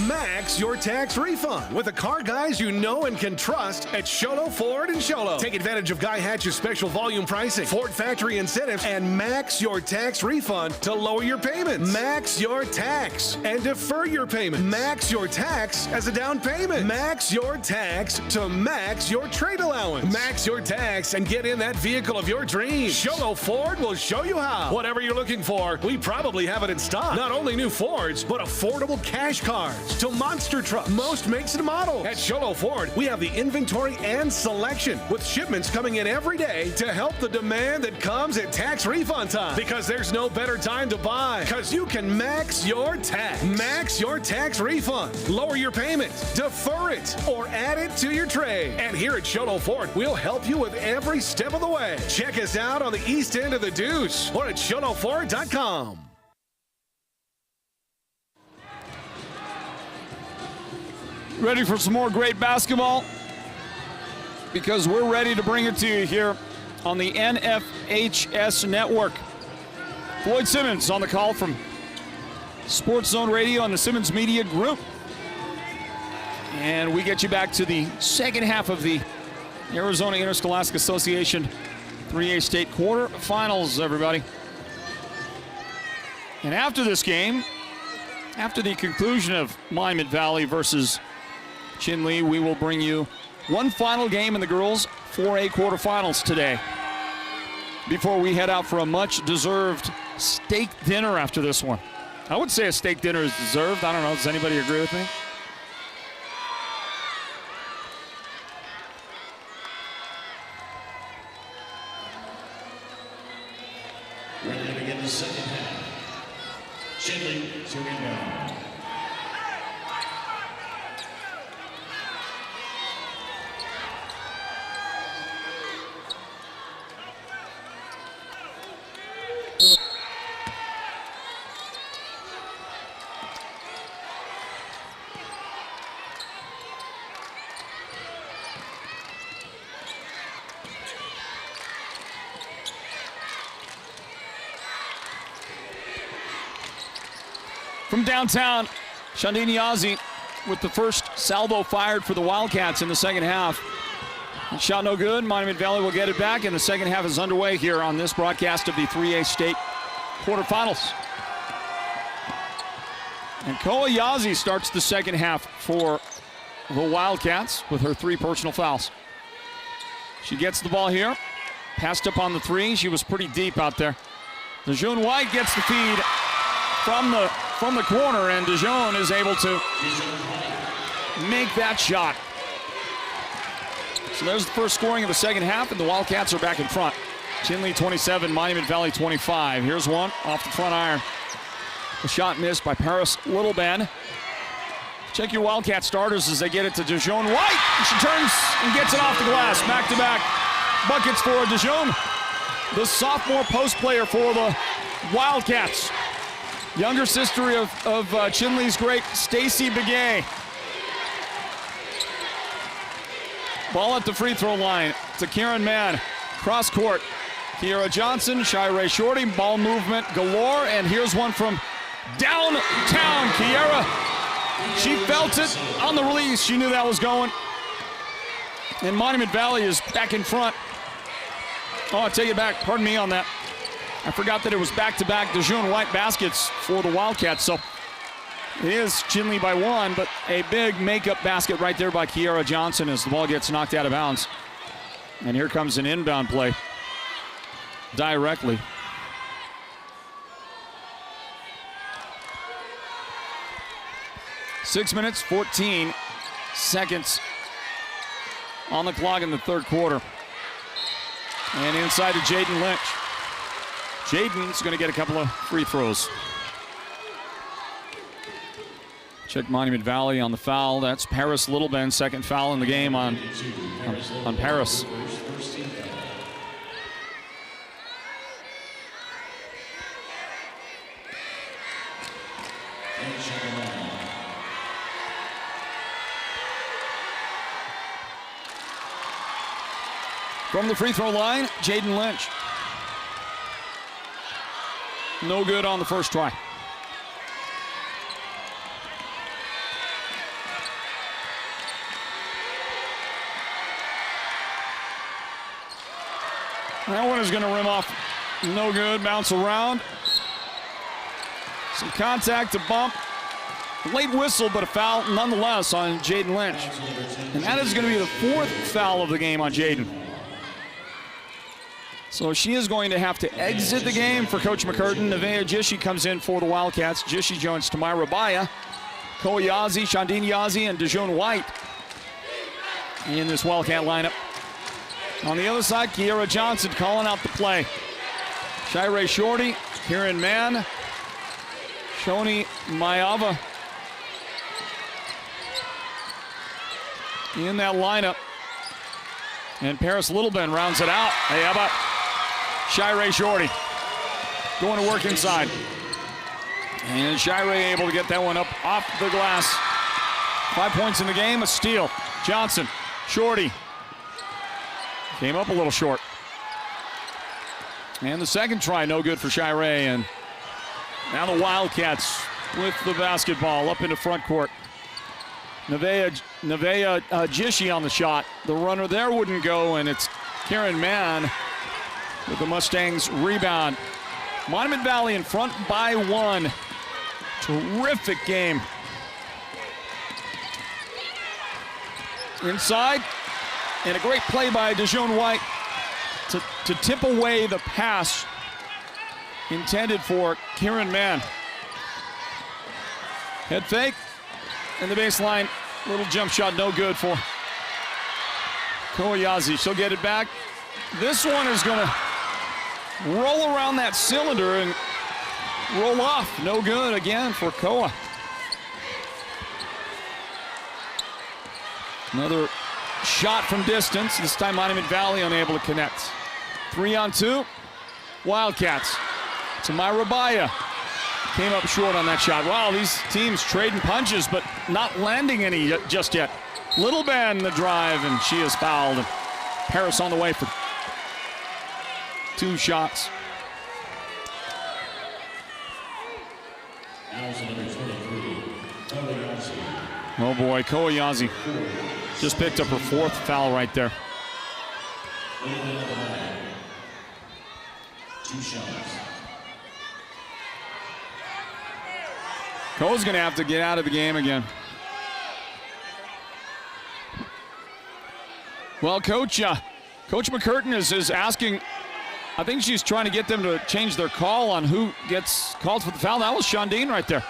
Max your tax refund with the car guys you know and can trust at Sholo Ford and Sholo. Take advantage of Guy Hatch's special volume pricing, Ford factory incentives, and max your tax refund to lower your payments. Max your tax and defer your payment. Max your tax as a down payment. Max your tax to max your trade allowance. Max your tax and get in that vehicle of your dreams. Sholo Ford will show you how. Whatever you're looking for, we probably have it in stock. Not only new Fords, but affordable cash cards to monster trucks, most makes and models. At Sholo Ford, we have the inventory and selection, with shipments coming in every day to help the demand that comes at tax refund time. Because there's no better time to buy, because you can max your tax. Max your tax refund. Lower your payment, defer it, or add it to your trade. And here at Sholo Ford, we'll help you with every step of the way. Check us out on the east end of the Deuce or at SholoFord.com. Ready for some more great basketball? Because we're ready to bring it to you here on the NFHS Network. Floyd Simmons on the call from Sports Zone Radio and the Simmons Media Group. And we get you back to the second half of the Arizona Interscholastic Association 3A State quarterfinals, everybody. And after this game, after the conclusion of Monument Valley versus Chinle, we will bring you one final game in the girls 4A quarterfinals today before we head out for a much-deserved steak dinner after this one. I would say a steak dinner is deserved. I don't know. Does anybody agree with me? Ready to begin the second half. Chinle to inbound. From downtown, Shandini Yazzie with the first salvo fired for the Wildcats in the second half. Shot no good. Monument Valley will get it back, and the second half is underway here on this broadcast of the 3A State quarterfinals. And Koa Yazzie starts the second half for the Wildcats with her 3 personal fouls. She gets the ball here, passed up on the 3. She was pretty deep out there. DeJoun White gets the feed from the corner, and DeJoun is able to make that shot. So there's the first scoring of the second half, and the Wildcats are back in front. Chinle 27, Monument Valley 25. Here's one off the front iron. The shot missed by Paris Littleben. Check your Wildcat starters as they get it to DeJoun White. She turns and gets it off the glass. Back-to-back buckets for DeJoun, the sophomore post player for the Wildcats. Younger sister of Chinle's great Stacy Begay. Ball at the free throw line to Kieran Mann. Cross court. Kiera Johnson, Shirey Shorty, ball movement galore, and here's one from downtown. Kiera, she felt it on the release. She knew that was going. And Monument Valley is back in front. Oh, I take it back. Pardon me on that. I forgot that it was back-to-back DeJoun White baskets for the Wildcats. So it is Chinle by 1, but a big makeup basket right there by Kiera Johnson as the ball gets knocked out of bounds. And here comes an inbound play directly. Six minutes, 14 seconds on the clock in the third quarter. And inside to Jaden Lynch. Jaden's going to get a couple of free throws. Check Monument Valley on the foul. That's Paris Littleben, second foul in the game on Paris. From the free throw line, Jaden Lynch. No good on the first try. That one is going to rim off. No good. Bounce around. Some contact, a bump. Late whistle, but a foul nonetheless on Jaden Lynch. And that is going to be the 4th foul of the game on Jaden. So she is going to have to exit the game for Coach McCurtain. Nevaeh Jishi comes in for the Wildcats. Jishi joins Tamira Baya, Koa Yazzie, Shandine Yazzie, and DeJoan White in this Wildcat lineup. On the other side, Kiera Johnson calling out the play. Shirey Shorty, Kieran Mann, Shoni Mayava in that lineup. And Paris Littleben rounds it out. Hey, how about Shirey Shorty going to work inside. And Shirey able to get that one up off the glass. 5 points in the game, a steal. Johnson, Shorty. Came up a little short. And the second try, no good for Shirey. And now the Wildcats with the basketball up into front court. Nevaeh Jishi on the shot. The runner there wouldn't go, and it's Karen Mann with the Mustangs rebound. Monument Valley in front by 1. Terrific game. Inside, and a great play by DeJoan White to tip away the pass intended for Kieran Mann. Head fake, and the baseline, little jump shot, no good for Koa Yazzie. She'll get it back. This one is gonna roll around that cylinder and roll off. No good again for Koa. Another shot from distance. This time Monument Valley unable to connect. 3-on-2. Wildcats. Tamira Baya came up short on that shot. Wow, these teams trading punches, but not landing any just yet. Littleben the drive, and she is fouled. And Paris on the way for 2 shots. Oh boy, Koa Yazzie just picked up her 4th foul right there. 2 shots. Koa's gonna have to get out of the game again. Well, Coach McCurtain is asking, I think she's trying to get them to change their call on who gets called for the foul. That was Shandine right there.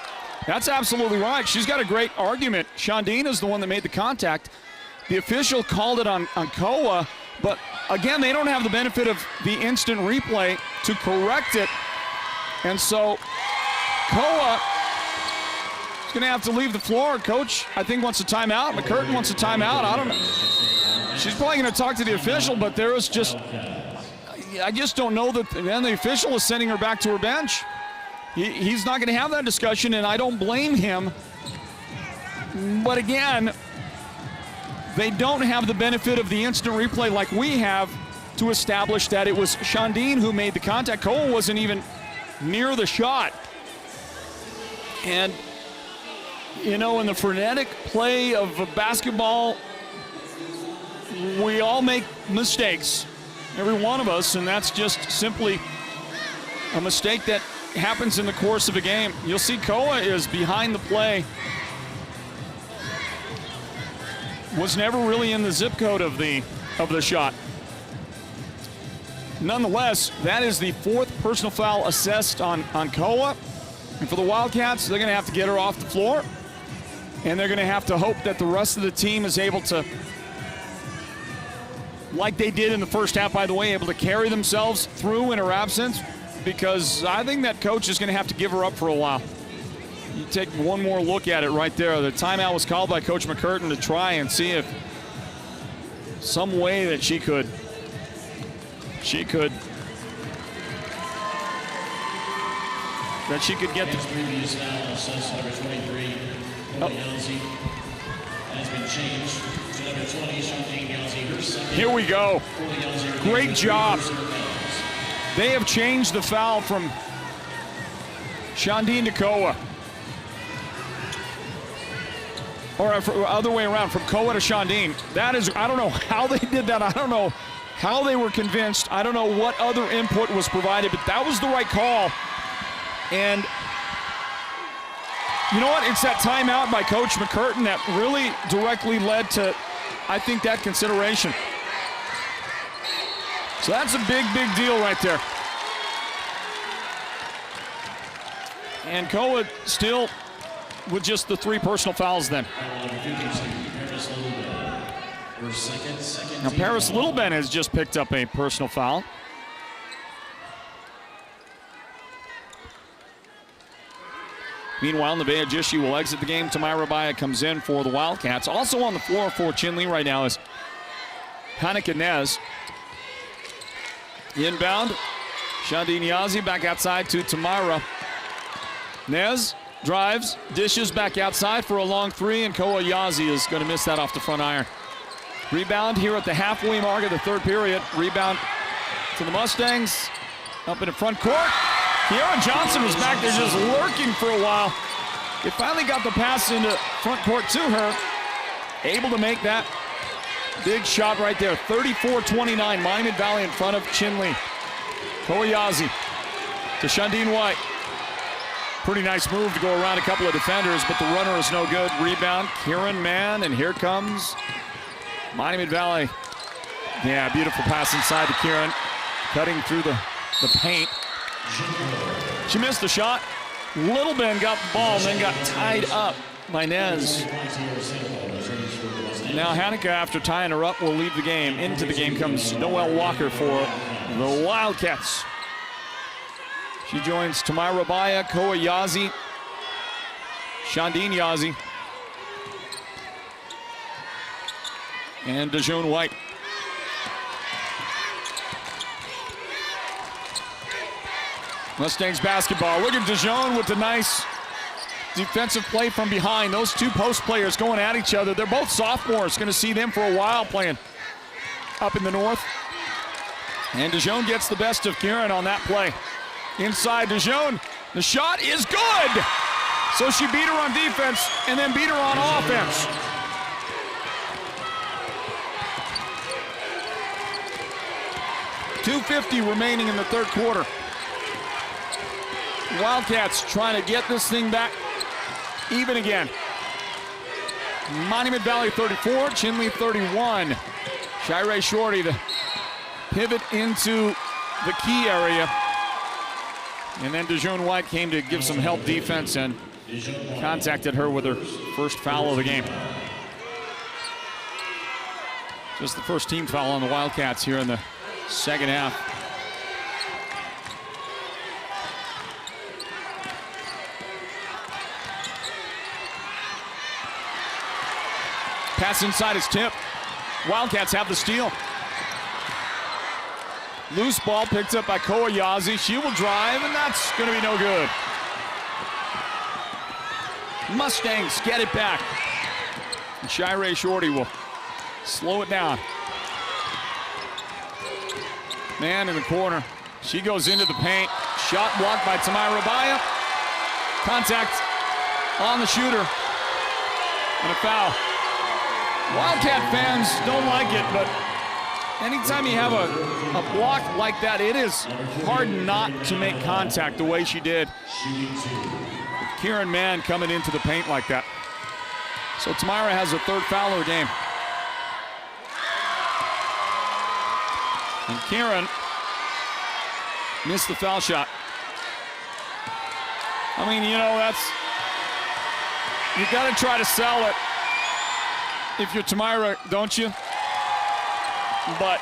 That's absolutely right. She's got a great argument. Shandine is the one that made the contact. The official called it on Koa, but again, they don't have the benefit of the instant replay to correct it. And so Koa is going to have to leave the floor. Coach, I think, wants a timeout. McCurtain wants a timeout. I don't know. She's probably going to talk to the official, but there is just, I just don't know that. Then the official is sending her back to her bench. He's not going to have that discussion, and I don't blame him. But again, they don't have the benefit of the instant replay like we have to establish that it was Shandine who made the contact. Koa wasn't even near the shot. And, you know, in the frenetic play of basketball, we all make mistakes, every one of us, and that's just simply a mistake that happens in the course of a game. You'll see Koa is behind the play. Was never really in the zip code of the shot. Nonetheless, that is the 4th personal foul assessed on Koa. And for the Wildcats, they're going to have to get her off the floor. And they're going to have to hope that the rest of the team is able to, like they did in the first half, by the way, able to carry themselves through in her absence. Because I think that coach is going to have to give her up for a while. You take one more look at it right there. The timeout was called by Coach McCurtain to try and see if some way that she could get the previous foul assessed number 23. Has been changed to number 20, Shandine Yazzie. Here we go. Great job. They have changed the foul from Shandine to Koa. Or other way around, from Koa to Shandine. That is, I don't know how they did that. I don't know how they were convinced. I don't know what other input was provided, but that was the right call. And you know what? It's that timeout by Coach McCurtain that really directly led to, I think, that consideration. So that's a big, big deal right there. And Koa still with just the 3 personal fouls then. Now Paris Littleben has just picked up a personal foul. Meanwhile, Nevaeh Jishi will exit the game. Tamira Baya comes in for the Wildcats. Also on the floor for Chinle right now is Hanika Nez. Inbound, Shandi Niazi back outside to Tamira. Nez drives, dishes back outside for a long 3, and Koa Yazi is going to miss that off the front iron. Rebound here at the halfway mark of the 3rd period. Rebound to the Mustangs. Up in the front court. Kiara Johnson was back there just lurking for a while. They finally got the pass into front court to her. Able to make that big shot right there. 34-29, Monument Valley in front of Chinle. Koa Yazi to Shundeen White. Pretty nice move to go around a couple of defenders, but the runner is no good. Rebound, Kieran Mann, and here comes Monument Valley. Yeah, beautiful pass inside to Kieran, cutting through the paint. She missed the shot. Littleben got the ball and then got tied up by Nez. Now Hanika, after tying her up, will leave the game. Into the game comes Noelle Walker for the Wildcats. She joins Tamira Baya, Koa Yazi, Shundeen Yazi, and Dejoun White. Mustangs basketball. Look at Dejoun with the nice defensive play from behind. Those 2 post players going at each other. They're both sophomores. Going to see them for a while playing up in the north. And Dejoun gets the best of Kieran on that play. Inside Dejoun. The shot is good. So she beat her on defense and then beat her on offense. .250 remaining in the 3rd quarter. Wildcats trying to get this thing back even again. Monument Valley 34, Chinle 31. Shirey Shorty to pivot into the key area. And then Dejoun White came to give some help defense and contacted her with her first foul of the game. Just the first team foul on the Wildcats here in the 2nd half. Pass inside is tipped. Wildcats have the steal. Loose ball picked up by Koa Yazi. She will drive, and that's going to be no good. Mustangs get it back. And Shirey Shorty will slow it down. Man in the corner. She goes into the paint. Shot blocked by Tamira Baya. Contact on the shooter. And a foul. Wildcat fans don't like it, but anytime you have a block like that, it is hard not to make contact the way she did. Kieran Mann coming into the paint like that. So Tamira has a 3rd foul of the game. And Kieran missed the foul shot. I mean, you know, you got to try to sell it if you're Tamira, don't you? But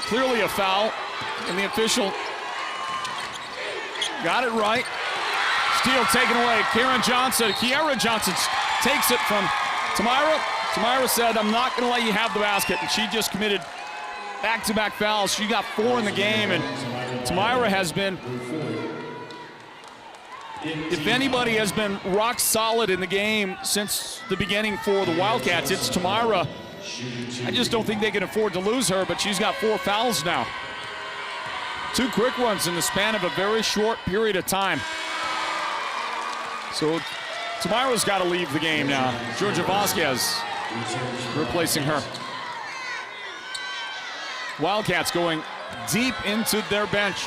clearly a foul, and the official got it right. Steal taken away. Kiara Johnson takes it from Tamira. Tamira said, I'm not going to let you have the basket, and she just committed back-to-back fouls. She got 4 in the game, and Tamira has been, if anybody has been rock solid in the game since the beginning for the Wildcats, it's Tamira. I just don't think they can afford to lose her, but she's got 4 fouls now. 2 quick ones in the span of a very short period of time. So Tamira's got to leave the game now. Georgia Vasquez replacing her. Wildcats going deep into their bench.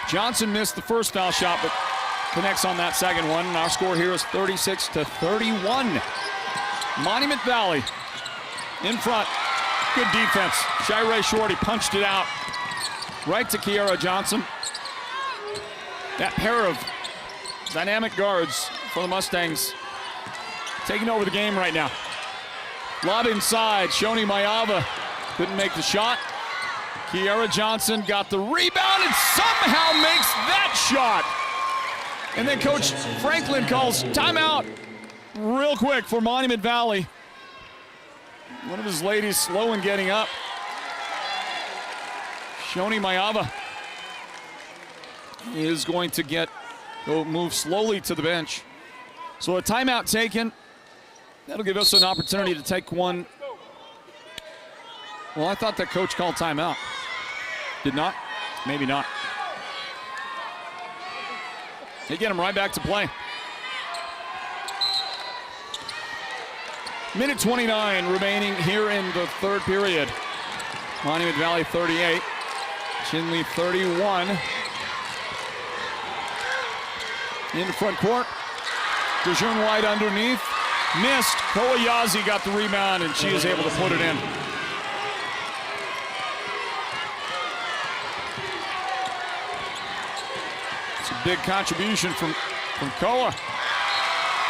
Johnson missed the first foul shot, but connects on that second one. And our score here is 36-31. Monument Valley in front. Good defense. Shirey Shorty punched it out right to Kiara Johnson. That pair of dynamic guards for the Mustangs taking over the game right now. Lob inside. Shoni Mayava couldn't make the shot. Kiara Johnson got the rebound and somehow makes that shot. And then Coach Franklin calls timeout real quick for Monument Valley. One of his ladies slow in getting up. Shoni Mayava is going to move slowly to the bench. So a timeout taken. That'll give us an opportunity to take one. Well, I thought that coach called timeout. Did not? Maybe not. They get him right back to play. Minute 29 remaining here in the third period. Monument Valley 38, Chinle 31. In the front court, DeJean White underneath, missed. Kowayazi got the rebound and she is able to put it in. It's a big contribution from Koa.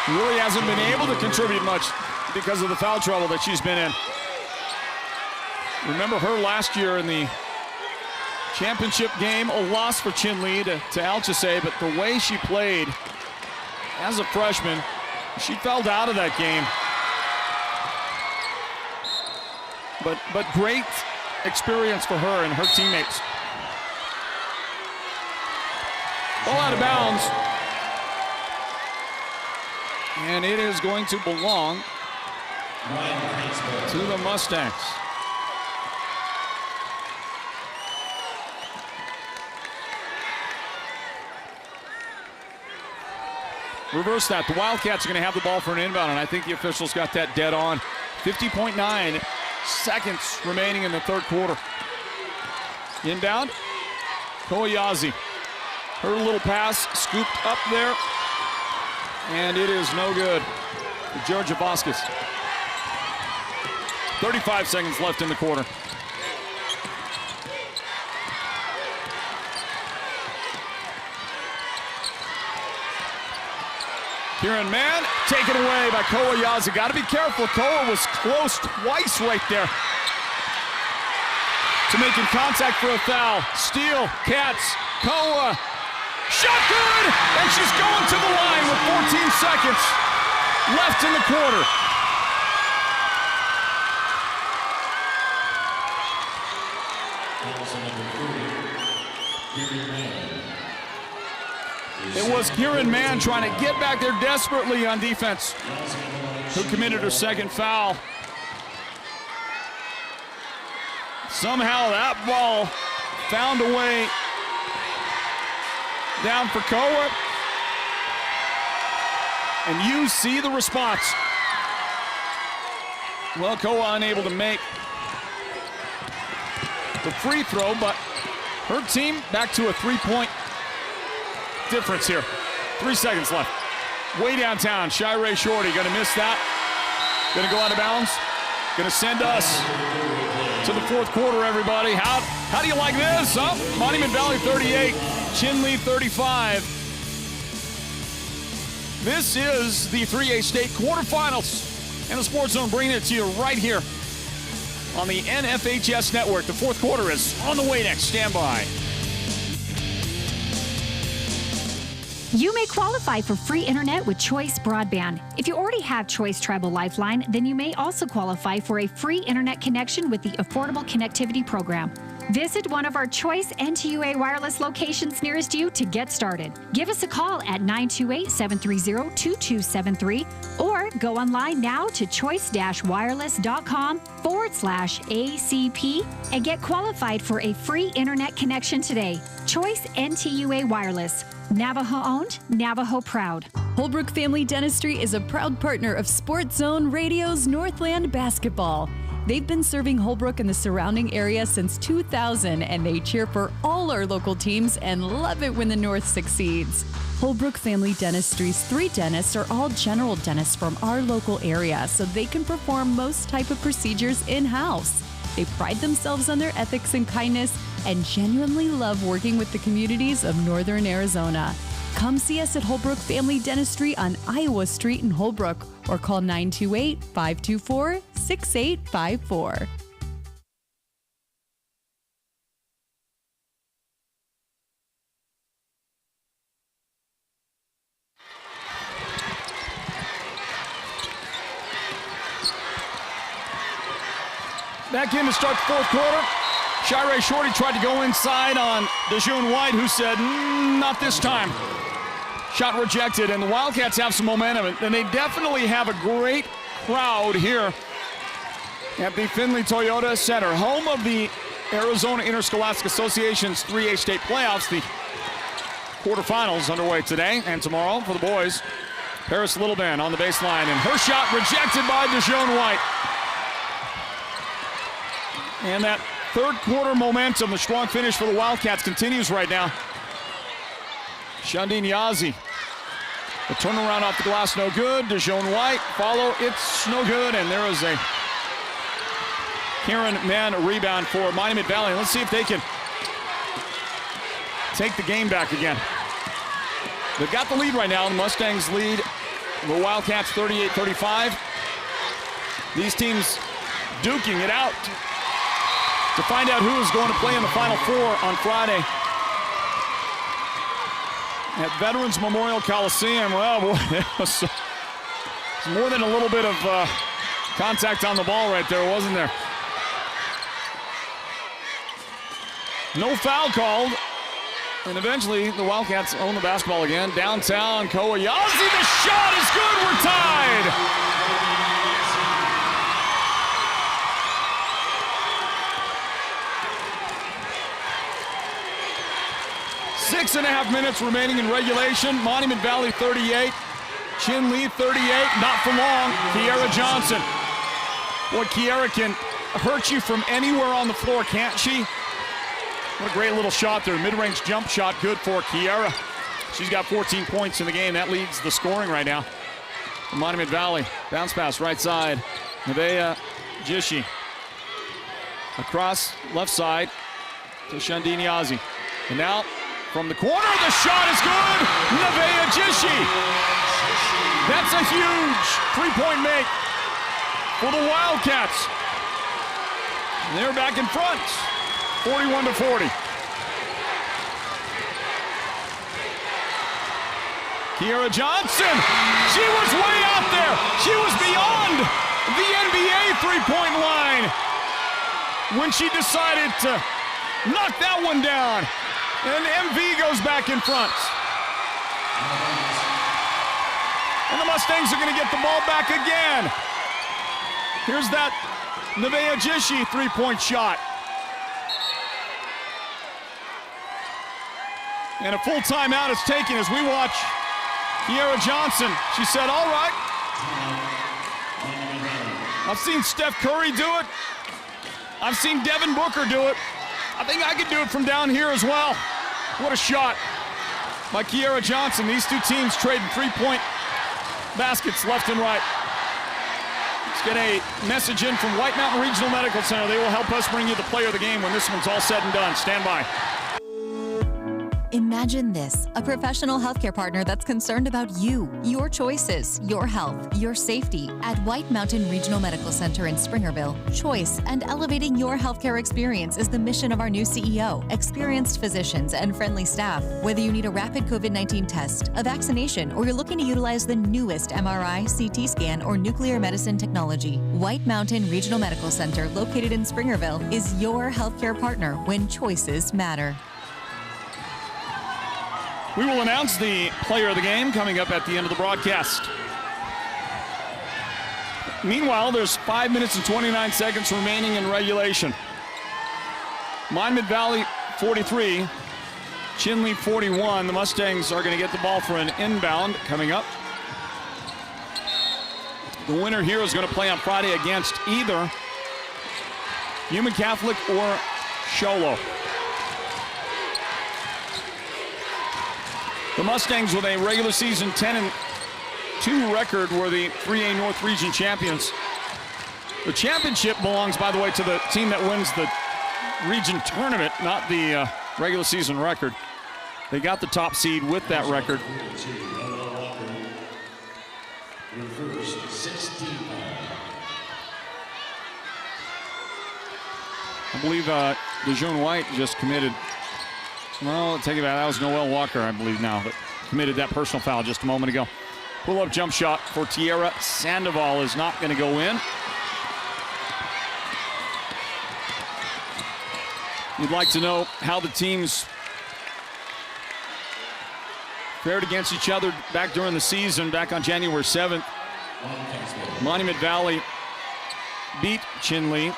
Really hasn't been able to contribute much because of the foul trouble that she's been in. Remember her last year in the championship game, a loss for Chinle to Alchese, but the way she played as a freshman, she fell out of that game. But great experience for her and her teammates. Ball out of bounds. And it is going to belong to the Mustangs. Reverse that. The Wildcats are going to have the ball for an inbound, and I think the officials got that dead on. 50.9 seconds remaining in the third quarter. Inbound, Kowayazi. Her little pass scooped up there, and it is no good for Georgia Vasquez. 35 seconds left in the quarter. Kieran Mann taken away by Kowayazi. Got to be careful. Koa was close twice right there to making contact for a foul. Steal, Cats, Koa. Shot good! And she's going to the line with 14 seconds left in the quarter. It was Kieran Mann trying to get back there desperately on defense, who committed her second foul. Somehow that ball found a way down for Koa. And you see the response. Well, Koa unable to make the free throw, but her team back to a three-point difference here. 3 seconds left. Way downtown. Shirey Shorty going to miss that. Going to go out of bounds. Going to send us to the fourth quarter, everybody. How do you like this? Monument Valley 38, Chinle 35. This is the 3A state quarterfinals. And the Sports Zone bringing it to you right here on the NFHS network. The fourth quarter is on the way next. Stand by. You may qualify for free internet with Choice Broadband. If you already have Choice Tribal Lifeline, then you may also qualify for a free internet connection with the Affordable Connectivity Program. Visit one of our Choice NTUA wireless locations nearest you to get started. Give us a call at 928-730-2273 or go online now to choice-wireless.com/ACP and get qualified for a free internet connection today. Choice NTUA Wireless. Navajo owned, Navajo proud. Holbrook Family Dentistry is a proud partner of Sports Zone Radio's Northland Basketball. They've been serving Holbrook and the surrounding area since 2000, and they cheer for all our local teams and love it when the North succeeds. Holbrook Family Dentistry's 3 dentists are all general dentists from our local area, so they can perform most type of procedures in-house. They pride themselves on their ethics and kindness and genuinely love working with the communities of Northern Arizona. Come see us at Holbrook Family Dentistry on Iowa Street in Holbrook or call 928-524-6854. Back in to start the fourth quarter. Shirey Shorty tried to go inside on DeJune White, who said, not this time. Shot rejected, and the Wildcats have some momentum, and they definitely have a great crowd here at the Findlay Toyota Center, home of the Arizona Interscholastic Association's 3A state playoffs. The quarterfinals underway today and tomorrow for the boys. Paris Littleben on the baseline, and her shot rejected by DeJune White. And that third quarter momentum, the strong finish for the Wildcats continues right now. Shandine Yazzie. The turnaround off the glass, no good. DeJune White, follow, it's no good. And there is a Karen Mann rebound for Monument Valley. Let's see if they can take the game back again. They've got the lead right now. The Mustangs lead the Wildcats 38-35. These teams duking it out to find out who is going to play in the Final Four on Friday at Veterans Memorial Coliseum. Well, boy, it was more than a little bit of contact on the ball right there, wasn't there? No foul called, and eventually the Wildcats own the basketball again. Downtown, Kowayazi, the shot is good, we're tied! 6.5 minutes remaining in regulation. Monument Valley 38, Chinle 38, not for long. Kiera Johnson. Boy, Kiera can hurt you from anywhere on the floor, can't she? What a great little shot there. Mid-range jump shot, good for Kiera. She's got 14 points in the game. That leads the scoring right now. Monument Valley, bounce pass right side. Nevaeh Jishi. Across left side to Shandine Yazzie. And now, from the corner, the shot is good! Nevaeh Jishi! That's a huge three-point make for the Wildcats. And they're back in front, 41-40. Kiera Johnson, she was way out there. She was beyond the NBA three-point line when she decided to knock that one down. And MV goes back in front. And the Mustangs are going to get the ball back again. Here's that Nevaeh Jishi three-point shot. And a full timeout is taken as we watch Kiera Johnson. She said, all right. I've seen Steph Curry do it. I've seen Devin Booker do it. I think I could do it from down here as well. What a shot by Kiera Johnson. These two teams trading three-point baskets left and right. Let's get a message in from White Mountain Regional Medical Center. They will help us bring you the player of the game when this one's all said and done. Stand by. Imagine this, a professional healthcare partner that's concerned about you, your choices, your health, your safety. At White Mountain Regional Medical Center in Springerville, choice and elevating your healthcare experience is the mission of our new CEO, experienced physicians, and friendly staff. Whether you need a rapid COVID-19 test, a vaccination, or you're looking to utilize the newest MRI, CT scan, or nuclear medicine technology, White Mountain Regional Medical Center, located in Springerville, is your healthcare partner when choices matter. We will announce the player of the game coming up at the end of the broadcast. Meanwhile, there's 5 minutes and 29 seconds remaining in regulation. Monument Valley 43, Chinle 41. The Mustangs are going to get the ball for an inbound coming up. The winner here is going to play on Friday against either Human Catholic or Sholo. The Mustangs, with a regular season 10-2 record, were the 3A North Region champions. The championship belongs, by the way, to the team that wins the region tournament, not the regular season record. They got the top seed with that record. I believe DeJohn White just committed. Well, take it back. That was Noel Walker, I believe now, that committed that personal foul just a moment ago. Pull-up jump shot for Tierra Sandoval is not going to go in. You'd like to know how the teams fared against each other back during the season, back on January 7th. Monument Valley beat Chinle.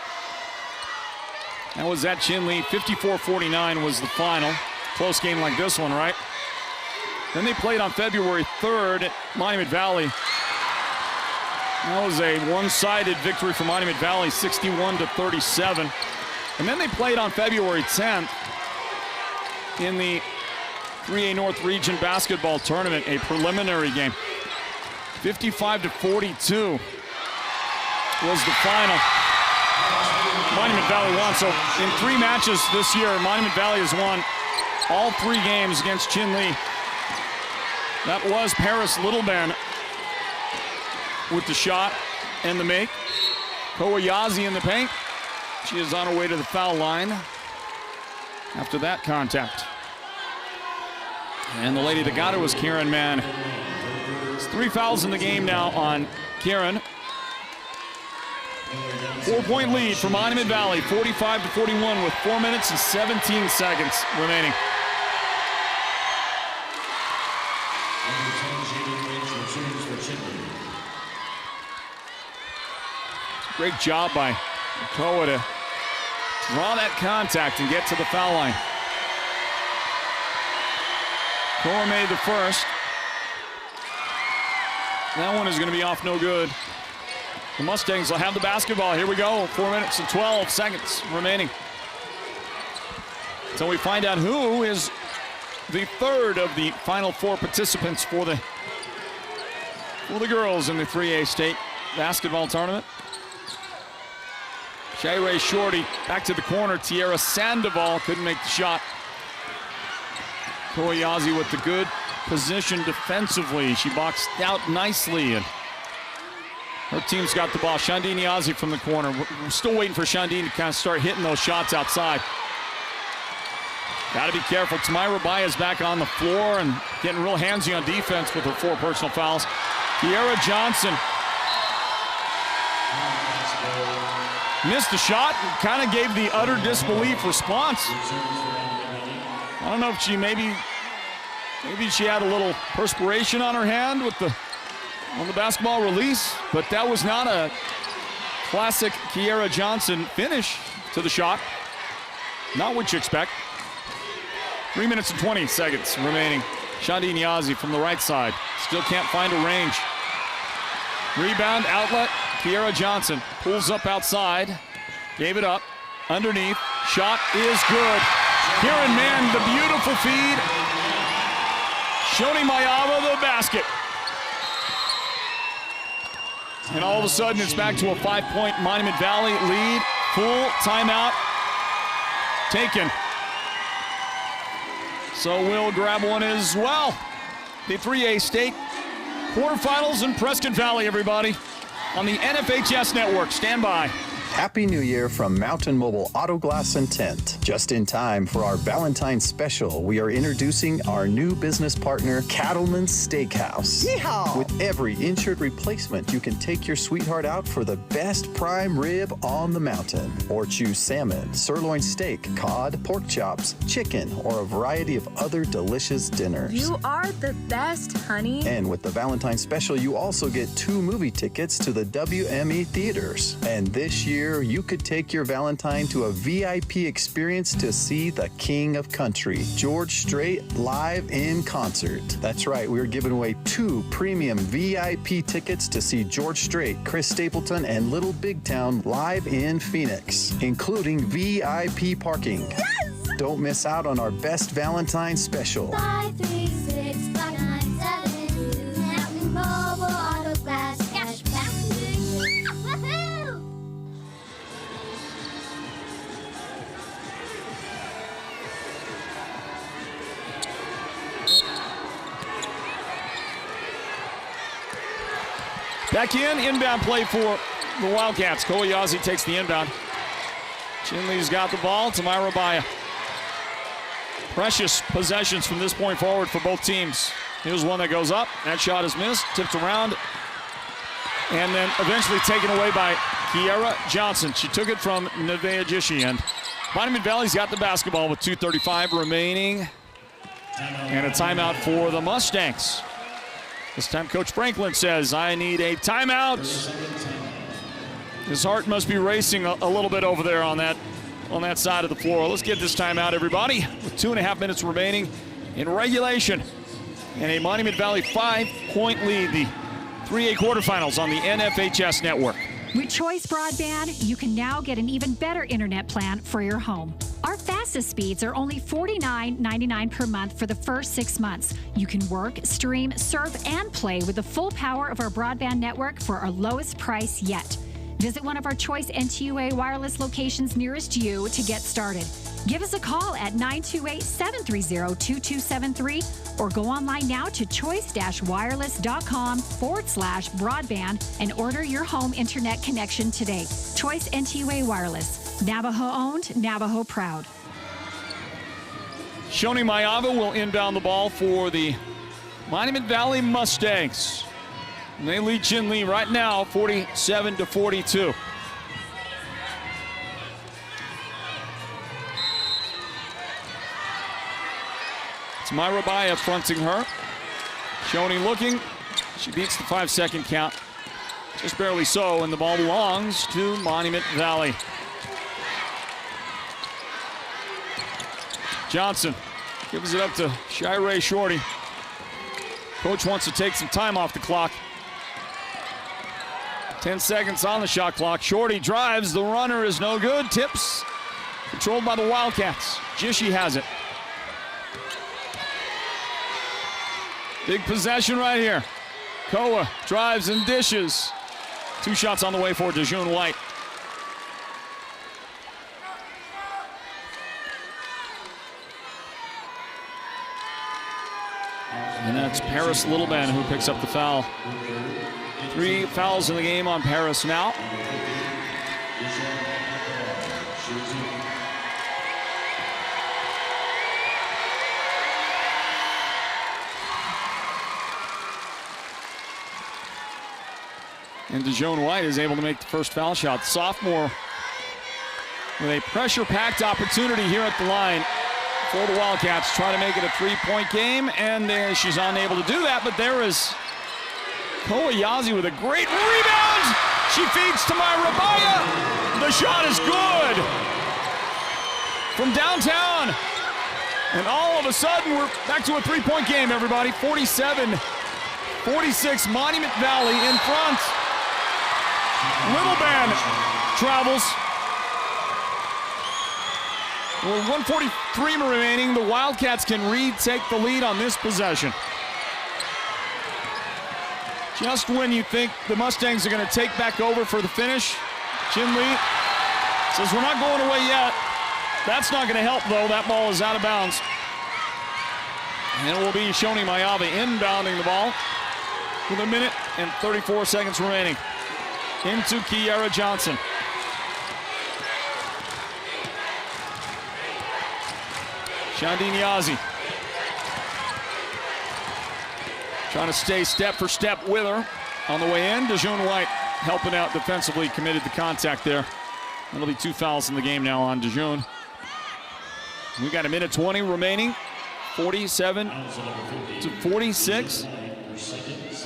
That was at Chinle. 54-49 was the final. Close game like this one, right? Then they played on February 3rd at Monument Valley. That was a one-sided victory for Monument Valley, 61-37. And then they played on February 10th in the 3A North Region basketball tournament, a preliminary game. 55-42 was the final. Monument Valley won. So in 3 matches this year, Monument Valley has won all 3 games against Chinle. That was Paris Littleben with the shot and the make. Kowayazi in the paint. She is on her way to the foul line after that contact. And the lady that got it was Karen Mann. It's 3 fouls in the game now on Karen. 4-point lead for Monument Valley, 45-41 with 4 minutes and 17 seconds remaining. Great job by Koa to draw that contact and get to the foul line. Koa made the first. That one is going to be off no good. The Mustangs will have the basketball. Here we go. 4 minutes and 12 seconds remaining. So we find out who is the third of the final 4 participants for the girls in the 3A state basketball tournament. Shayray Shorty back to the corner. Tierra Sandoval couldn't make the shot. Koyazi with the good position defensively. She boxed out nicely, and her team's got the ball. Shandini Ozzie from the corner. We're still waiting for Shandini to kind of start hitting those shots outside. Got to be careful. Tamira Baez back on the floor and getting real handsy on defense with her 4 personal fouls. Kiera Johnson missed a shot and kind of gave the utter disbelief response. I don't know if she maybe she had a little perspiration on her hand with on the basketball release, but that was not a classic Kiera Johnson finish to the shot. Not what you expect. 3 minutes and 20 seconds remaining. Shandi Niazi from the right side. Still can't find a range. Rebound, outlet. Kiera Johnson pulls up outside. Gave it up. Underneath. Shot is good. Kieran Mann, the beautiful feed. Shoni Mayava, the basket. And all of a sudden, it's back to a 5-point Monument Valley lead. Full timeout taken. So we'll grab one as well. The 3A state quarterfinals in Prescott Valley, everybody, on the NFHS network. Stand by. Happy New Year from Mountain Mobile Auto Glass and Tint. Just in time for our Valentine's special, we are introducing our new business partner, Cattleman's Steakhouse. Yeehaw! With every insured replacement, you can take your sweetheart out for the best prime rib on the mountain. Or choose salmon, sirloin steak, cod, pork chops, chicken, or a variety of other delicious dinners. You are the best, honey. And with the Valentine's special, you also get 2 movie tickets to the WME theaters. And this year, year, you could take your Valentine to a VIP experience to see the King of Country, George Strait, live in concert. That's right, we're giving away 2 premium VIP tickets to see George Strait, Chris Stapleton, and Little Big Town live in Phoenix, including VIP parking. Yes! Don't miss out on our best Valentine special. 536-597. Mountain Mobile Auto Glass Cashback. Woohoo! Back inbound play for the Wildcats. Koyazi takes the inbound. Chinle's got the ball. Tamira Baya. Precious possessions from this point forward for both teams. Here's one that goes up. That shot is missed. Tipped around. And then eventually taken away by Kiera Johnson. She took it from Nevaeh Jishi. And Monument Valley's got the basketball with 2:35 remaining. And a timeout for the Mustangs. This time Coach Franklin says, I need a timeout. His heart must be racing a little bit over there on that side of the floor. Let's get this timeout, everybody, with 2.5 minutes remaining in regulation. And a Monument Valley 5-point lead, the 3A quarterfinals on the NFHS network. With Choice Broadband, you can now get an even better internet plan for your home. Our fastest speeds are only $49.99 per month for the first 6 months. You can work, stream, surf, and play with the full power of our broadband network for our lowest price yet. Visit one of our Choice NTUA wireless locations nearest you to get started. Give us a call at 928-730-2273 or go online now to choice-wireless.com/broadband and order your home internet connection today. Choice NTUA Wireless. Navajo owned, Navajo proud. Shoni Mayava will inbound the ball for the Monument Valley Mustangs. And they lead Chinle right now, 47-42. It's Myra Baya fronting her. Shoni looking. She beats the 5-second count. Just barely so, and the ball belongs to Monument Valley. Johnson gives it up to Shirey Shorty. Coach wants to take some time off the clock. 10 seconds on the shot clock. Shorty drives. The runner is no good. Tips. Controlled by the Wildcats. Jishi has it. Big possession right here. Koa drives and dishes. 2 shots on the way for DeJune White. And that's Paris Littleben who picks up the foul. 3 fouls in the game on Paris now. And DeJone White is able to make the first foul shot. The sophomore with a pressure-packed opportunity here at the line for the Wildcats, trying to make it a 3-point game, and she's unable to do that, but there is Koyazi with a great rebound. She feeds to Myra Baya. The shot is good from downtown. And all of a sudden, we're back to a 3-point game, everybody. 47-46, Monument Valley in front. Littleben travels. With 1:43 remaining, the Wildcats can retake the lead on this possession. Just when you think the Mustangs are going to take back over for the finish, Chinle says, we're not going away yet. That's not going to help, though. That ball is out of bounds. And it will be Shoni Mayava inbounding the ball with 1 minute and 34 seconds remaining. Into Kiera Johnson. Shandi Niazi trying to stay step for step with her on the way in. DeJune White helping out defensively, committed the contact there. That'll be 2 fouls in the game now on DeJune. We got 1 minute 20 remaining. 47-46.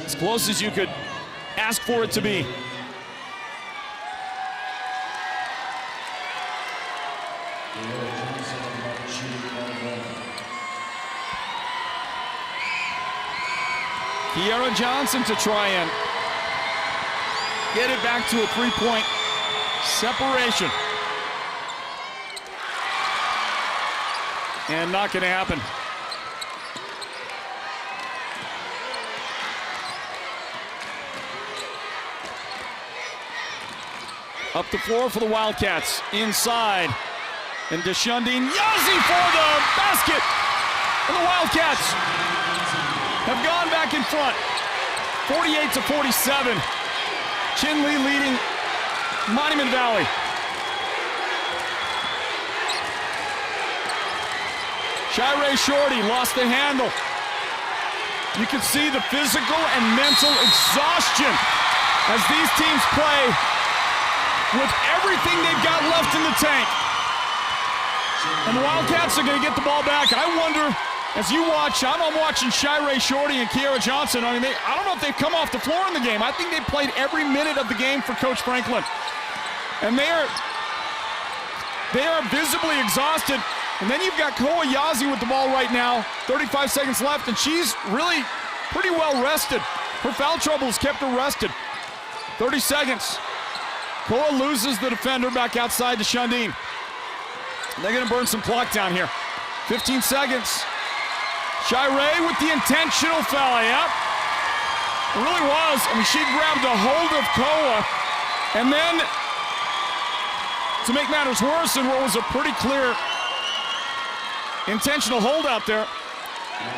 As close as you could ask for it to be. Kiara Johnson to try and get it back to a 3-point separation. And not going to happen. Up the floor for the Wildcats. Inside. And Deshundine Yazzie for the basket. And the Wildcats have gone back in front. 48-47. Chinle leading Monument Valley. Shirey Shorty lost the handle. You can see the physical and mental exhaustion as these teams play with everything they've got left in the tank. And the Wildcats are going to get the ball back. I wonder, as you watch, I'm watching Shirey Shorty and Kiara Johnson. I mean, I don't know if they've come off the floor in the game. I think they played every minute of the game for Coach Franklin. And they are visibly exhausted. And then you've got Koa Yazzie with the ball right now, 35 seconds left, and she's really pretty well rested. Her foul trouble has kept her rested. 30 seconds. Koa loses the defender back outside to Shundine. They're going to burn some clock down here. 15 seconds. Shirey with the intentional foul. Yep. It really was. I mean, she grabbed a hold of Koa, and then, to make matters worse, in what was a pretty clear intentional hold out there,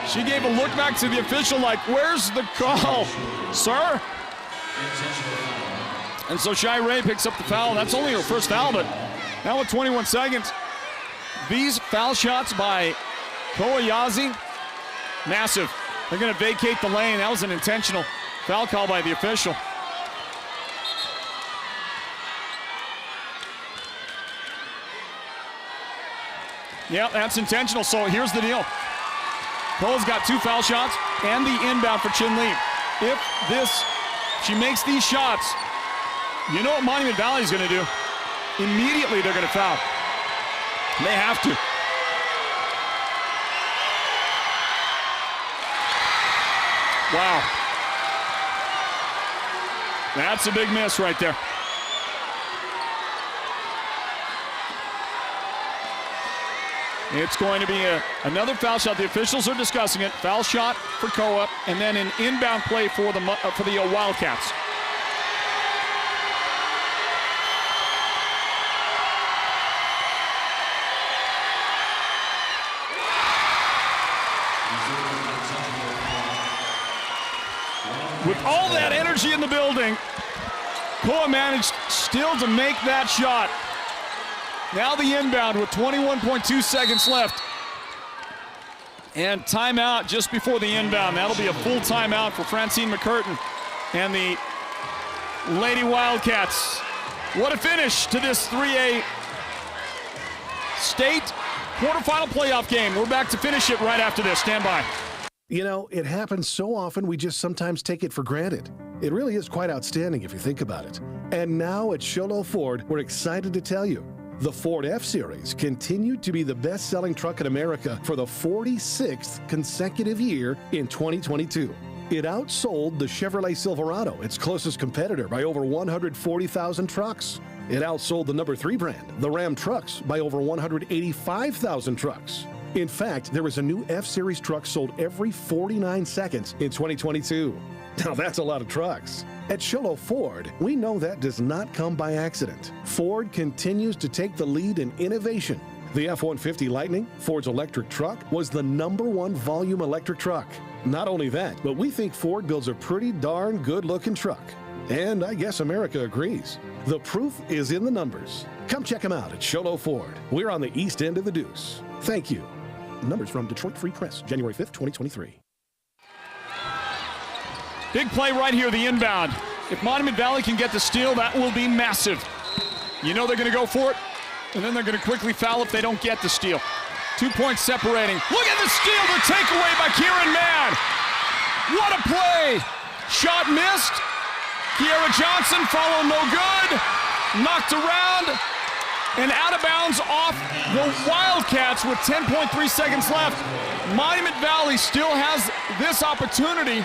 she gave a look back to the official like, where's the call, sir? And so Shirey picks up the foul. That's only her first foul, but now with 21 seconds, these foul shots by Koa Yazzie, massive. They're going to vacate the lane. That was an intentional foul call by the official. Yeah, that's intentional. So here's the deal. Koa's got 2 foul shots and the inbound for Chinle. If she makes these shots, you know what Monument Valley is going to do? Immediately they're going to foul. They have to. Wow. That's a big miss right there. It's going to be another foul shot. The officials are discussing it. Foul shot for Koa, and then an inbound play for the Wildcats. With all that energy in the building, Koa managed still to make that shot. Now the inbound with 21.2 seconds left. And timeout just before the inbound. That'll be a full timeout for Francine McCurtain and the Lady Wildcats. What a finish to this 3A state quarterfinal playoff game. We're back to finish it right after this. Stand by. You know, it happens so often we just sometimes take it for granted. It really is quite outstanding if you think about it. And now at Chinle Ford, we're excited to tell you the Ford F-Series continued to be the best-selling truck in America for the 46th consecutive year in 2022. It outsold the Chevrolet Silverado, its closest competitor, by over 140,000 trucks. It outsold the number 3 brand, the Ram trucks, by over 185,000 trucks. In fact, there was a new F-Series truck sold every 49 seconds in 2022. Now that's a lot of trucks. At Chinle Ford, we know that does not come by accident. Ford continues to take the lead in innovation. The F-150 Lightning, Ford's electric truck, was the #1 volume electric truck. Not only that, but we think Ford builds a pretty darn good-looking truck. And I guess America agrees. The proof is in the numbers. Come check them out at Chinle Ford. We're on the east end of the Deuce. Thank you. Numbers from Detroit Free Press, January 5th, 2023. Big play right here, the inbound. If Monument Valley can get the steal, that will be massive. You know they're going to go for it, and then they're going to quickly foul if they don't get the steal. 2 points separating. Look at the steal, the takeaway by Kieran Mann. What a play. Shot missed. Kiara Johnson, follow no good. Knocked around. and out of bounds off the Wildcats with 10.3 seconds left. Monument Valley still has this opportunity,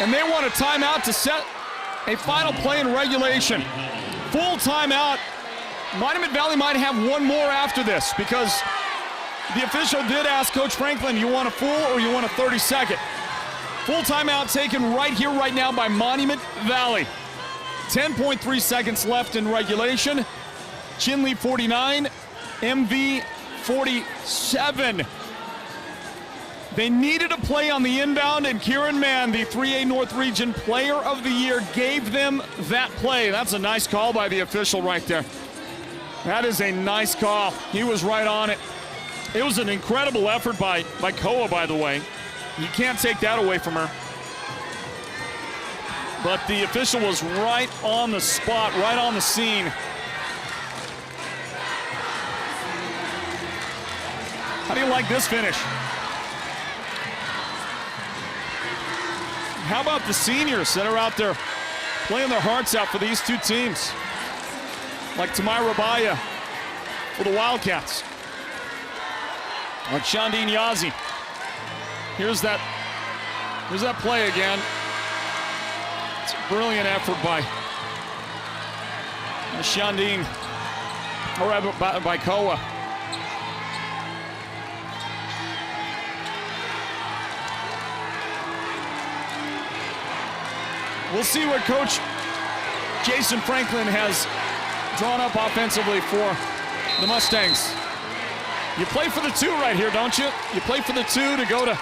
and they want a timeout to set a final play in regulation. Full timeout. Monument Valley might have one more after this because the official did ask Coach Franklin, you want a full or you want a 30-second? Full timeout taken right here, right now by Monument Valley. 10.3 seconds left in regulation. Chinle 49, MV 47. They needed a play on the inbound, and Kieran Mann, the 3A North Region Player of the Year, gave them that play. That's a nice call by the official right there. That is a nice call. He was right on it. It was an incredible effort by Koa, by the way. You can't take that away from her. But the official was right on the spot, right on the scene. How do you like this finish? How about the seniors that are out there playing their hearts out for these two teams? Like Tamira Baya for the Wildcats. Like Shandine Yazzie. Here's that play again. It's a brilliant effort by Shandine, or by Koa. We'll see what Coach Jason Franklin has drawn up offensively for the Mustangs. You play for the two right here, don't you? You play for the two to go to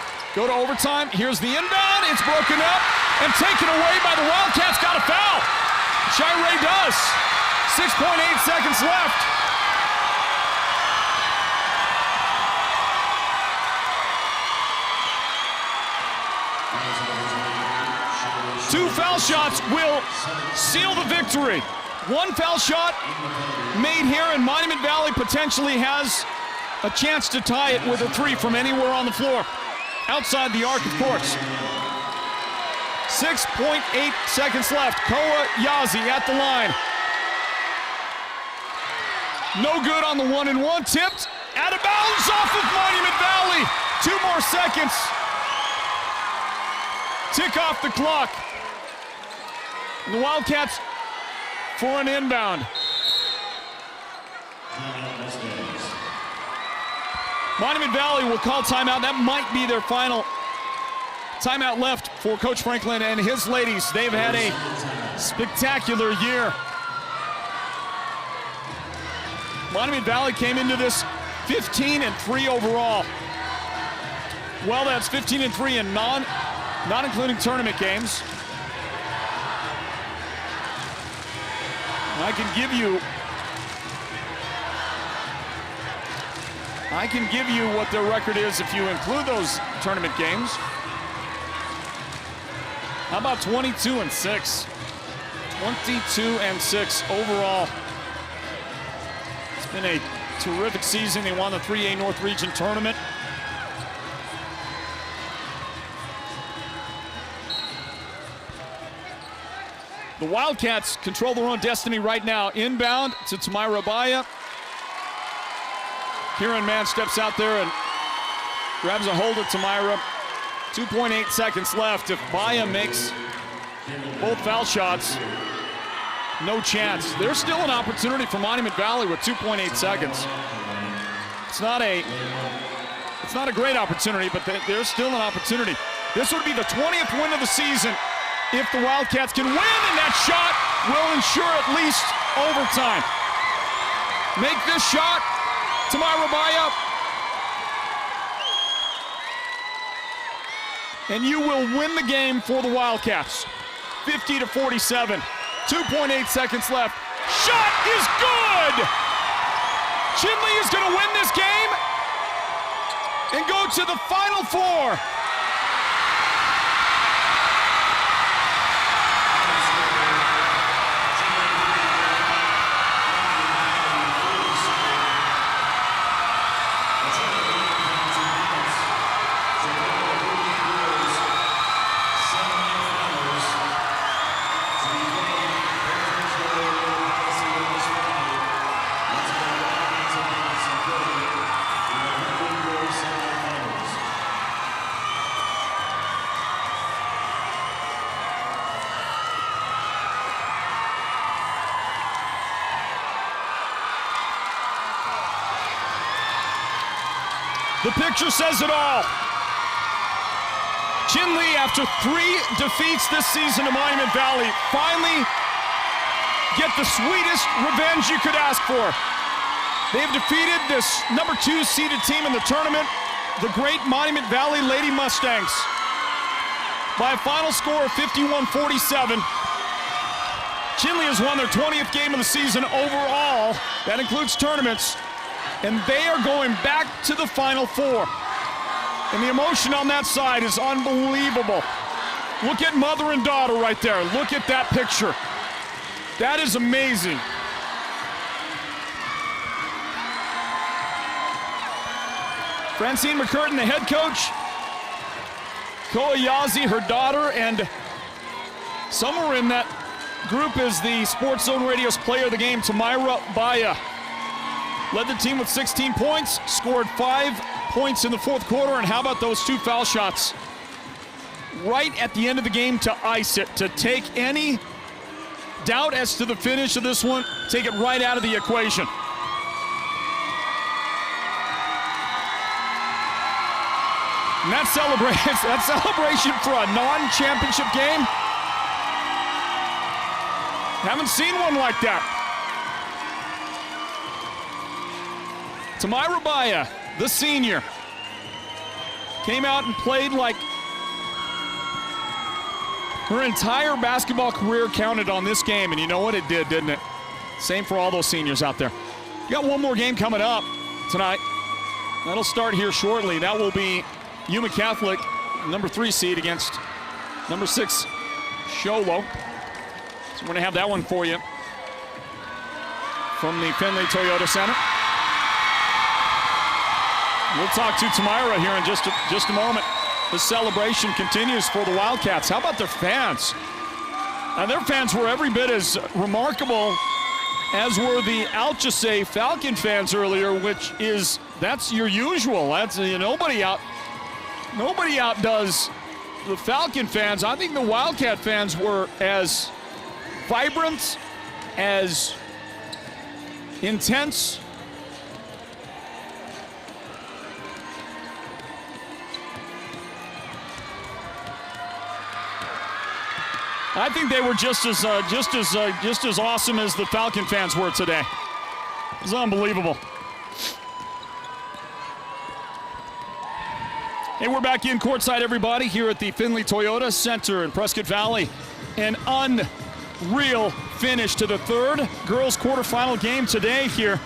overtime. Here's the inbound. It's broken up and taken away by the Wildcats. Got a foul. Chinle does. 6.8 seconds left. Two foul shots will seal the victory. One foul shot made here, and Monument Valley potentially has a chance to tie it with a three from anywhere on the floor. Outside the arc, of course. 6.8 seconds left. Koa Yazzie at the line. No good on the 1-and-1. Tipped. Out of bounds off of Monument Valley. 2 more seconds. Tick off the clock. The Wildcats for an inbound. Monument Valley will call timeout. That might be their final timeout left for Coach Franklin and his ladies. They've had a spectacular year. Monument Valley came into this 15-3 overall. Well, that's 15-3 in not including tournament games. I can give you what their record is if you include those tournament games. How about 22-6? 22-6 overall. It's been a terrific season. They won the 3A North Region tournament. The Wildcats control their own destiny right now. Inbound to Tamira Baya. Kieran Mann steps out there and grabs a hold of Tamira. 2.8 seconds left. If Baya makes both foul shots, no chance. There's still an opportunity for Monument Valley with 2.8 seconds. It's not a great opportunity, but there's still an opportunity. This would be the 20th win of the season if the Wildcats can win, and that shot will ensure at least overtime. Make this shot, Tamira Baya, and you will win the game for the Wildcats. 50-47, 2.8 seconds left. Shot is good! Chinle is gonna win this game and go to the Final Four. The picture says it all. Chinle, after 3 defeats this season to Monument Valley, finally get the sweetest revenge you could ask for. They've defeated this number 2 seeded team in the tournament, the great Monument Valley Lady Mustangs, by a final score of 51-47. Chinle has won their 20th game of the season overall. That includes tournaments. And they are going back to the Final Four. And the emotion on that side is unbelievable. Look at mother and daughter right there. Look at that picture. That is amazing. Francine McCurtain, the head coach. Koa Yazi, her daughter, and somewhere in that group is the Sports Zone Radio's player of the game, Tamira Baya. Led the team with 16 points, scored 5 points in the fourth quarter, and how about those 2 foul shots right at the end of the game to ice it, to take any doubt as to the finish of this one, take it right out of the equation. And that celebration for a non-championship game, haven't seen one like that. Tamira Baya, the senior, came out and played like her entire basketball career counted on this game, and you know what? It did, didn't it? Same for all those seniors out there. We got one more game coming up tonight. That'll start here shortly. That will be Yuma Catholic, number 3 seed against number 6 Sholo. So we're going to have that one for you from the Findlay Toyota Center. We'll talk to Tamira here in just a moment. The celebration continues for the Wildcats. How about their fans? Their fans were every bit as remarkable as were the Alchese Falcon fans earlier, that's your usual. That's nobody outdoes the Falcon fans. I think the Wildcat fans were as vibrant, as intense. I think they were just as awesome as the Falcon fans were today. It was unbelievable. Hey, we're back in courtside, everybody, here at the Findlay Toyota Center in Prescott Valley. An unreal finish to the 3rd girls quarterfinal game today here.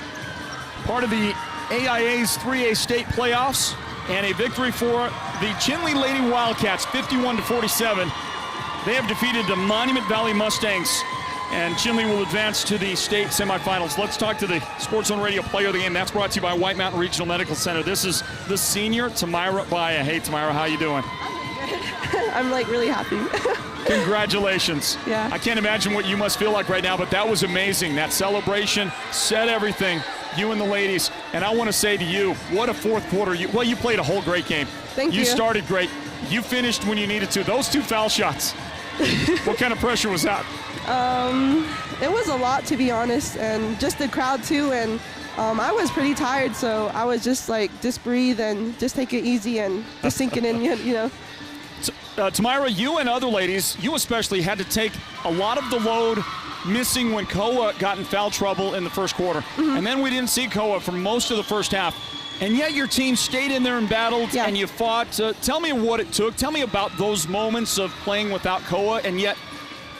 Part of the AIA's 3A state playoffs, and a victory for the Chinle Lady Wildcats, 51-47. They have defeated the Monument Valley Mustangs, and Chinle will advance to the state semifinals. Let's talk to the Sports Zone Radio player of the game. That's brought to you by White Mountain Regional Medical Center. This is the senior, Tamira Baya. Hey, Tamira, how you doing? I'm really happy. Congratulations. Yeah. I can't imagine what you must feel like right now, but that was amazing. That celebration said everything, you and the ladies. And I want to say to you, what a fourth quarter. You played a whole great game. Thank you. You started great. You finished when you needed to. Those 2 foul shots. What kind of pressure was that? It was a lot, to be honest, and just the crowd too. And I was pretty tired, so I was just just breathe and just take it easy and just sink it in, you know. Tamira, you and other ladies, you especially had to take a lot of the load missing when Koa got in foul trouble in the first quarter. Mm-hmm. And then we didn't see Koa for most of the first half. And yet your team stayed in there and battled, and you fought. Tell me what it took. Tell me about those moments of playing without Koa and yet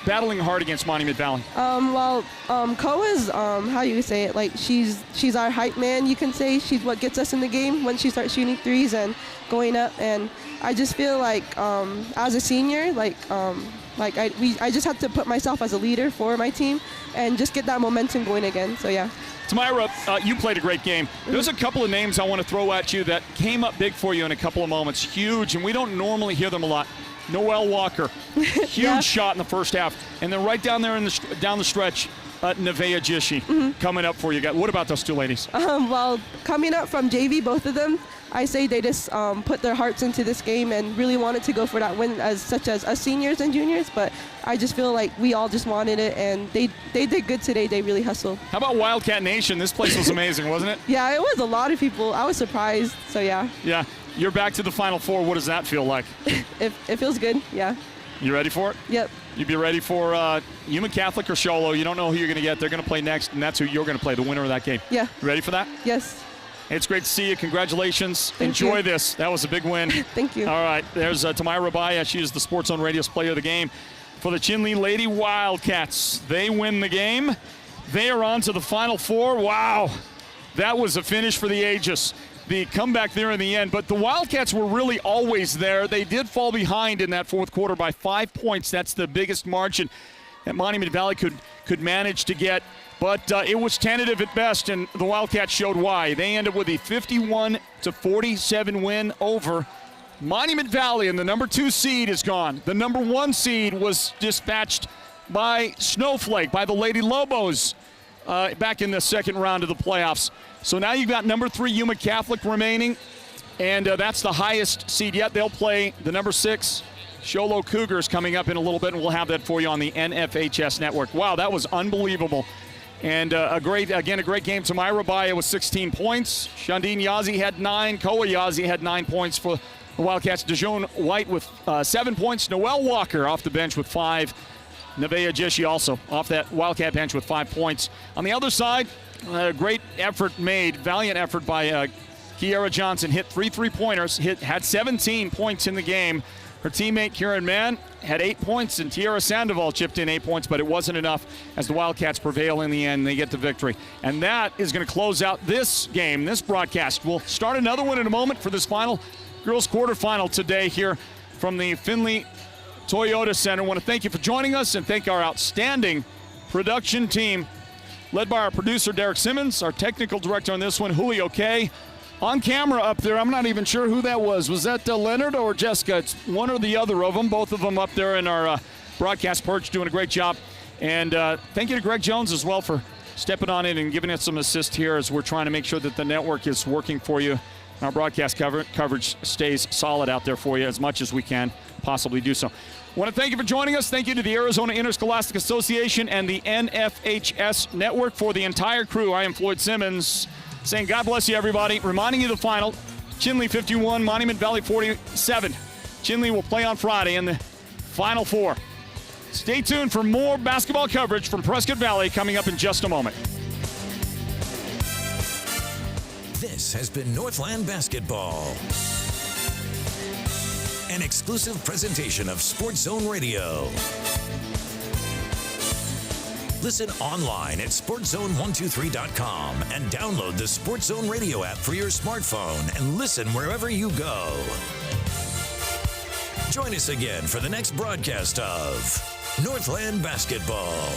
battling hard against Monument Valley. Koa's, how you say it, she's our hype man, you can say. She's what gets us in the game when she starts shooting threes and going up. And I just feel like as a senior, I just have to put myself as a leader for my team and just get that momentum going again. So, yeah. Tamira, you played a great game. There's a couple of names I want to throw at you that came up big for you in a couple of moments. Huge, and we don't normally hear them a lot. Noelle Walker, huge shot in the first half. And then right down there down the stretch, Nevaeh Jishi coming up for you guys. What about those two ladies? Well, coming up from JV, both of them, I say they just put their hearts into this game and really wanted to go for that win, such as us seniors and juniors. But I just feel like we all just wanted it, and they did good today. They really hustled. How about Wildcat Nation? This place was amazing, wasn't it? Yeah, it was a lot of people. I was surprised. So yeah. Yeah, you're back to the Final Four. What does that feel like? It feels good. Yeah. You ready for it? Yep. You'd be ready for Human Catholic or Sholo. You don't know who you're going to get. They're going to play next, and that's who you're going to play, the winner of that game. Yeah. You ready for that? Yes. It's great to see you. Congratulations. Thank Enjoy you. this. That was a big win. Thank you. All right. There's Tamaya Rabaya. She is the Sports Zone Radio's player of the game for the Chinle Lady Wildcats. They win the game. They are on to the Final Four. Wow. That was a finish for the ages. The comeback there in the end. But the Wildcats were really always there. They did fall behind in that fourth quarter by 5 points. That's the biggest margin that Monument Valley could manage to get. But it was tentative at best, and the Wildcats showed why. They ended with a 51-47 win over Monument Valley, and the number 2 seed is gone. The number 1 seed was dispatched by Snowflake, by the Lady Lobos, back in the second round of the playoffs. So now you've got number 3 Yuma Catholic remaining, and that's the highest seed yet. They'll play the number 6 Sholo Cougars coming up in a little bit, and we'll have that for you on the NFHS network. Wow, that was unbelievable. And a great game. Tamaya Rabaya with 16 points. Shandine Yazzie had 9. Koa Yazzie had 9 points for the Wildcats. Dejoan White with 7 points. Noelle Walker off the bench with 5. Nevaeh Jishi also off that Wildcat bench with 5 points. On the other side, great effort made, valiant effort by Kiara Johnson. Hit 3 3-pointers, had 17 points in the game. Her teammate Kieran Mann had 8 points, and Tiara Sandoval chipped in 8 points, but it wasn't enough as the Wildcats prevail in the end. They get the victory. And that is going to close out this game, this broadcast. We'll start another one in a moment for this final girls quarterfinal today here from the Findlay Toyota Center. I want to thank you for joining us and thank our outstanding production team led by our producer, Derek Simmons, our technical director on this one, Julio K. On camera up there, I'm not even sure who that was. Was that Leonard or Jessica? It's one or the other of them. Both of them up there in our broadcast perch doing a great job. And thank you to Greg Jones as well for stepping on in and giving us some assist here as we're trying to make sure that the network is working for you. Our broadcast coverage stays solid out there for you as much as we can possibly do so. I want to thank you for joining us. Thank you to the Arizona Interscholastic Association and the NFHS Network. For the entire crew, I am Floyd Simmons, saying God bless you, everybody. Reminding you the final, Chinle 51, Monument Valley 47. Chinle will play on Friday in the Final Four. Stay tuned for more basketball coverage from Prescott Valley coming up in just a moment. This has been Northland Basketball, an exclusive presentation of Sports Zone Radio. Listen online at SportsZone123.com and download the Sports Zone Radio app for your smartphone and listen wherever you go. Join us again for the next broadcast of Northland Basketball.